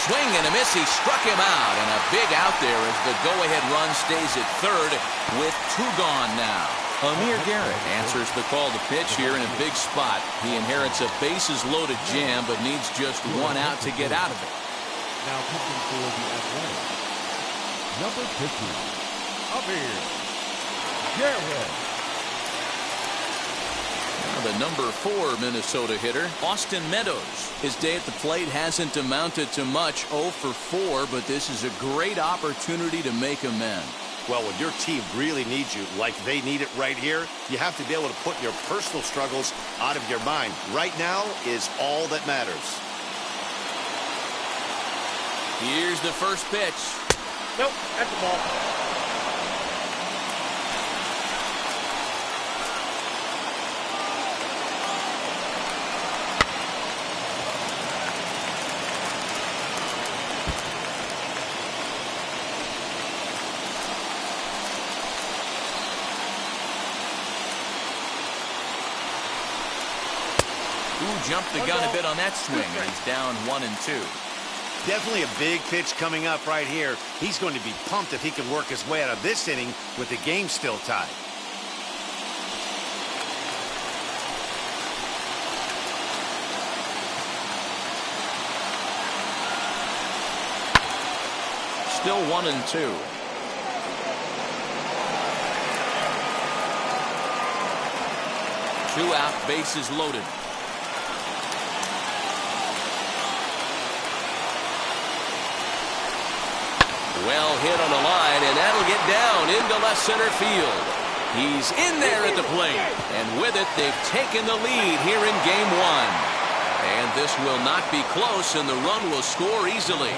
Speaker 1: Swing and a miss. He struck him out, and a big out there as the go-ahead run stays at third with 2 gone now. Vladimir Guerrero answers the call to pitch here in a big spot. He inherits a bases-loaded jam, but needs just 1 out to get out of it.
Speaker 3: Now pitching for the Athletics, number 50, Vladimir Guerrero.
Speaker 1: the number 4 Minnesota hitter, Austin Meadows. His day at the plate hasn't amounted to much, 0 for 4, but this is a great opportunity to make amends.
Speaker 2: Well, when your team really needs you, like they need it right here, you have to be able to put your personal struggles out of your mind. Right now is all that matters.
Speaker 1: Here's the first pitch.
Speaker 4: Nope, that's a ball.
Speaker 1: Jumped the gun a bit on that swing, and he's down 1-2.
Speaker 2: Definitely a big pitch coming up right here. He's going to be pumped if he can work his way out of this inning with the game still tied.
Speaker 1: Still 1-2. Two out, bases loaded. Well hit on the line, and that'll get down into left center field. He's in there at the plate, and with it, they've taken the lead here in Game 1. And this will not be close, and the run will score easily.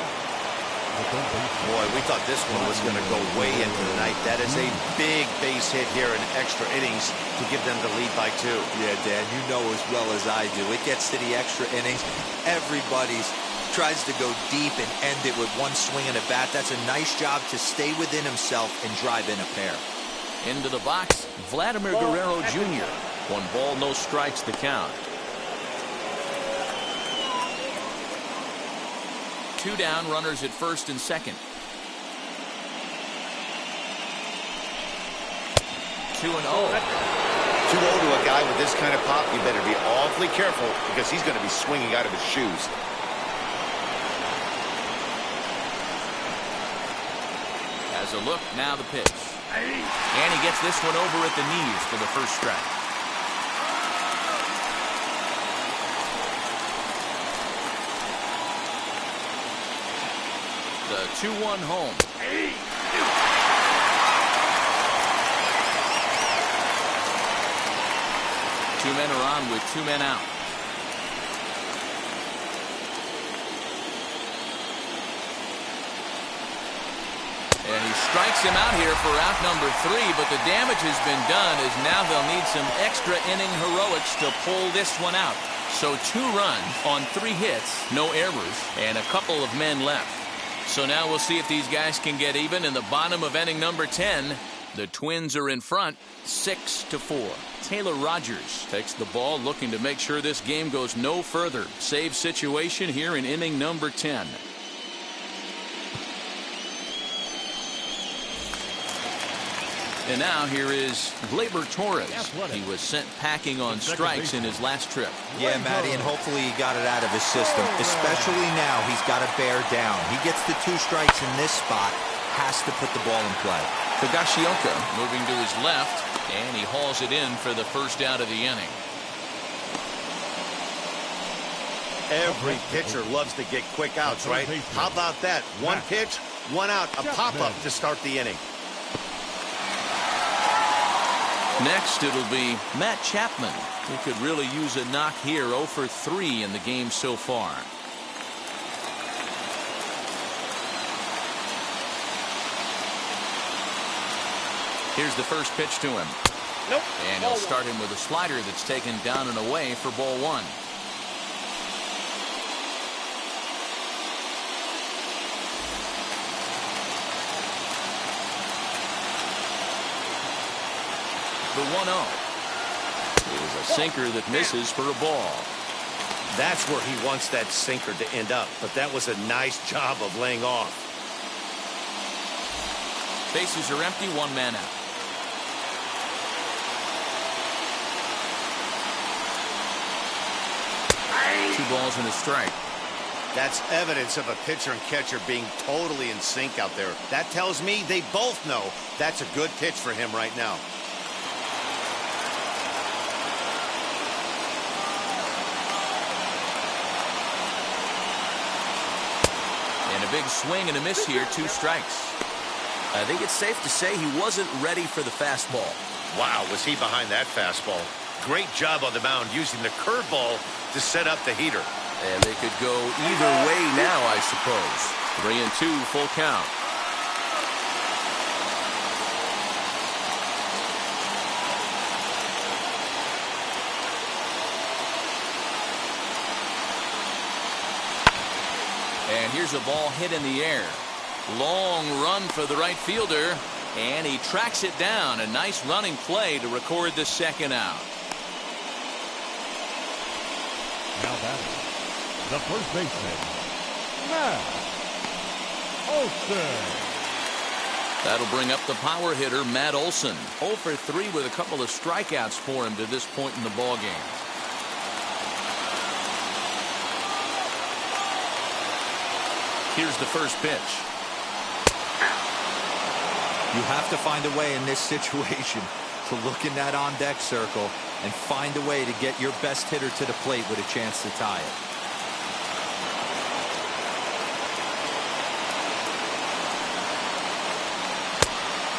Speaker 2: Boy, we thought this one was going to go way into the night. That is a big base hit here in extra innings to give them the lead by 2.
Speaker 5: Yeah, Dan, you know as well as I do. It gets to the extra innings. Everybody's tries to go deep and end it with one swing and a bat. That's a nice job to stay within himself and drive in a pair.
Speaker 1: Into the box, Vladimir Guerrero Jr. 1 ball, no strikes, the count. 2 down, runners at first and second. 2-0.
Speaker 2: 2-0 to a guy with this kind of pop. You better be awfully careful because he's going to be swinging out of his shoes.
Speaker 1: As a look, now the pitch. And he gets this one over at the knees for the first strike. The 2-1 home. 2 men are on with 2 men out. And he strikes him out here for out number 3, but the damage has been done as now they'll need some extra inning heroics to pull this one out. So 2 runs on 3 hits, no errors, and a couple of men left. So now we'll see if these guys can get even in the bottom of inning number 10. The Twins are in front, 6-4. Taylor Rogers takes the ball, looking to make sure this game goes no further. Save situation here in inning number 10. And now here is Glaber Torres. He was sent packing on strikes in his last trip.
Speaker 5: Yeah, Matty, and hopefully he got it out of his system. Especially now, he's got to bear down. He gets the 2 strikes in this spot, has to put the ball in play.
Speaker 1: Higashioka moving to his left, and he hauls it in for the first out of the inning.
Speaker 2: Every pitcher loves to get quick outs, right? How about that? 1 pitch, 1 out, a pop-up to start the inning.
Speaker 1: Next, it'll be Matt Chapman. He could really use a knock here, 0 for 3 in the game so far. Here's the first pitch to him.
Speaker 4: Nope.
Speaker 1: And he'll start him with a slider that's taken down and away for ball 1. The 1-0 is a sinker that misses for a ball.
Speaker 2: That's where he wants that sinker to end up, but that was a nice job of laying off.
Speaker 1: Bases are empty, 1 man out. Two balls and a strike.
Speaker 2: That's evidence of a pitcher and catcher being totally in sync out there. That tells me they both know that's a good pitch for him right now.
Speaker 1: And a big swing and a miss here, 2 strikes.
Speaker 7: I think it's safe to say he wasn't ready for the fastball.
Speaker 2: Wow, was he behind that fastball. Great job on the mound using the curveball to set up the heater.
Speaker 7: And they could go either way now, I suppose.
Speaker 1: 3-2, full count. And here's a ball hit in the air. Long run for the right fielder, and he tracks it down. A nice running play to record the second out.
Speaker 3: Now batting, the first baseman, Matt Olson.
Speaker 1: That'll bring up the power hitter, Matt Olson. 0 for 3 with a couple of strikeouts for him to this point in the ballgame. Here's the first pitch.
Speaker 5: You have to find a way in this situation to look in that on-deck circle and find a way to get your best hitter to the plate with a chance to tie it.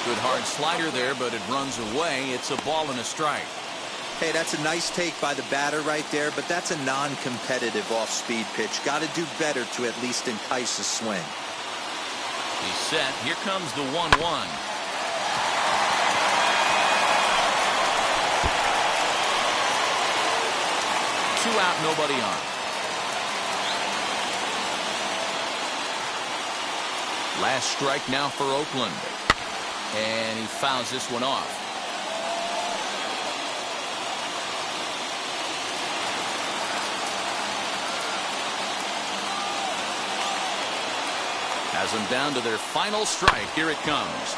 Speaker 1: Good hard slider there, but it runs away. It's a ball and a strike.
Speaker 5: Hey, that's a nice take by the batter right there, but that's a non-competitive off-speed pitch. Got to do better to at least entice a swing.
Speaker 1: He's set. Here comes the 1-1. Two out, nobody on. Last strike now for Oakland. And he fouls this one off. Has them down to their final strike. Here it comes.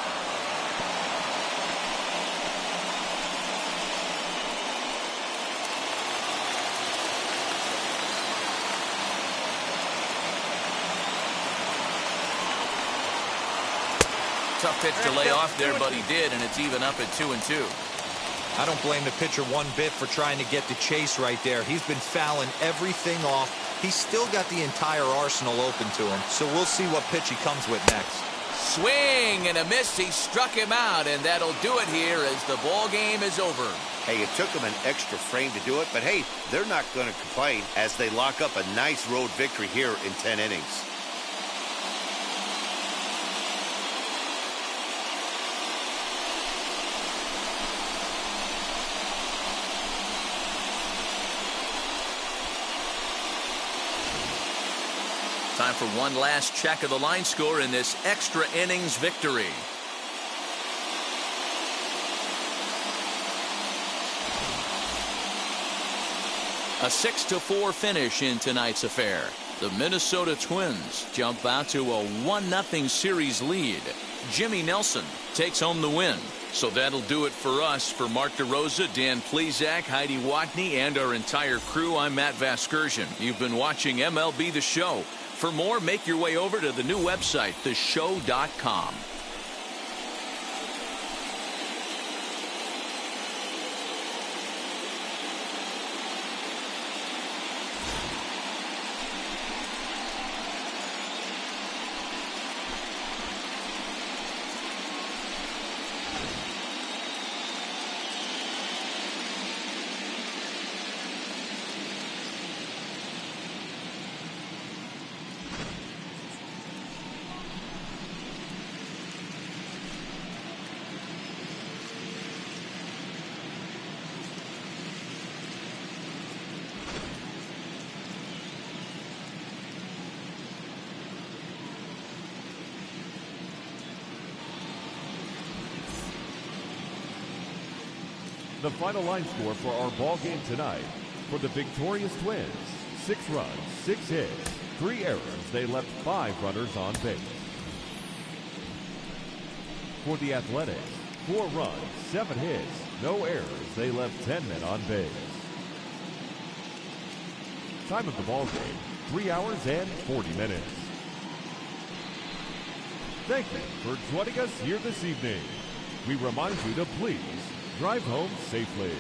Speaker 1: Tough pitch to lay off there, but he did, and it's even up at 2-2.
Speaker 5: I don't blame the pitcher one bit for trying to get the chase right there. He's been fouling everything off. He's still got the entire arsenal open to him, so we'll see what pitch he comes with next.
Speaker 1: Swing and a miss. He struck him out, and that'll do it here as the ball game is over.
Speaker 2: Hey, it took them an extra frame to do it, but hey, they're not going to complain as they lock up a nice road victory here in 10 innings.
Speaker 1: Time for one last check of the line score in this extra innings victory. A 6-4 finish in tonight's affair. The Minnesota Twins jump out to a 1-0 series lead. Jimmy Nelson takes home the win. So that'll do it for us. For Mark DeRosa, Dan Plesac, Heidi Watney, and our entire crew, I'm Matt Vasgersian. You've been watching MLB The Show. For more, make your way over to the new website, theshow.com.
Speaker 3: The final line score for our ball game tonight. For the victorious Twins, 6 runs, 6 hits, 3 errors. They left 5 runners on base. For the Athletics, 4 runs, 7 hits, no errors. They left 10 men on base. Time of the ball game, 3 hours and 40 minutes. Thank you for joining us here this evening. We remind you to please drive home safely.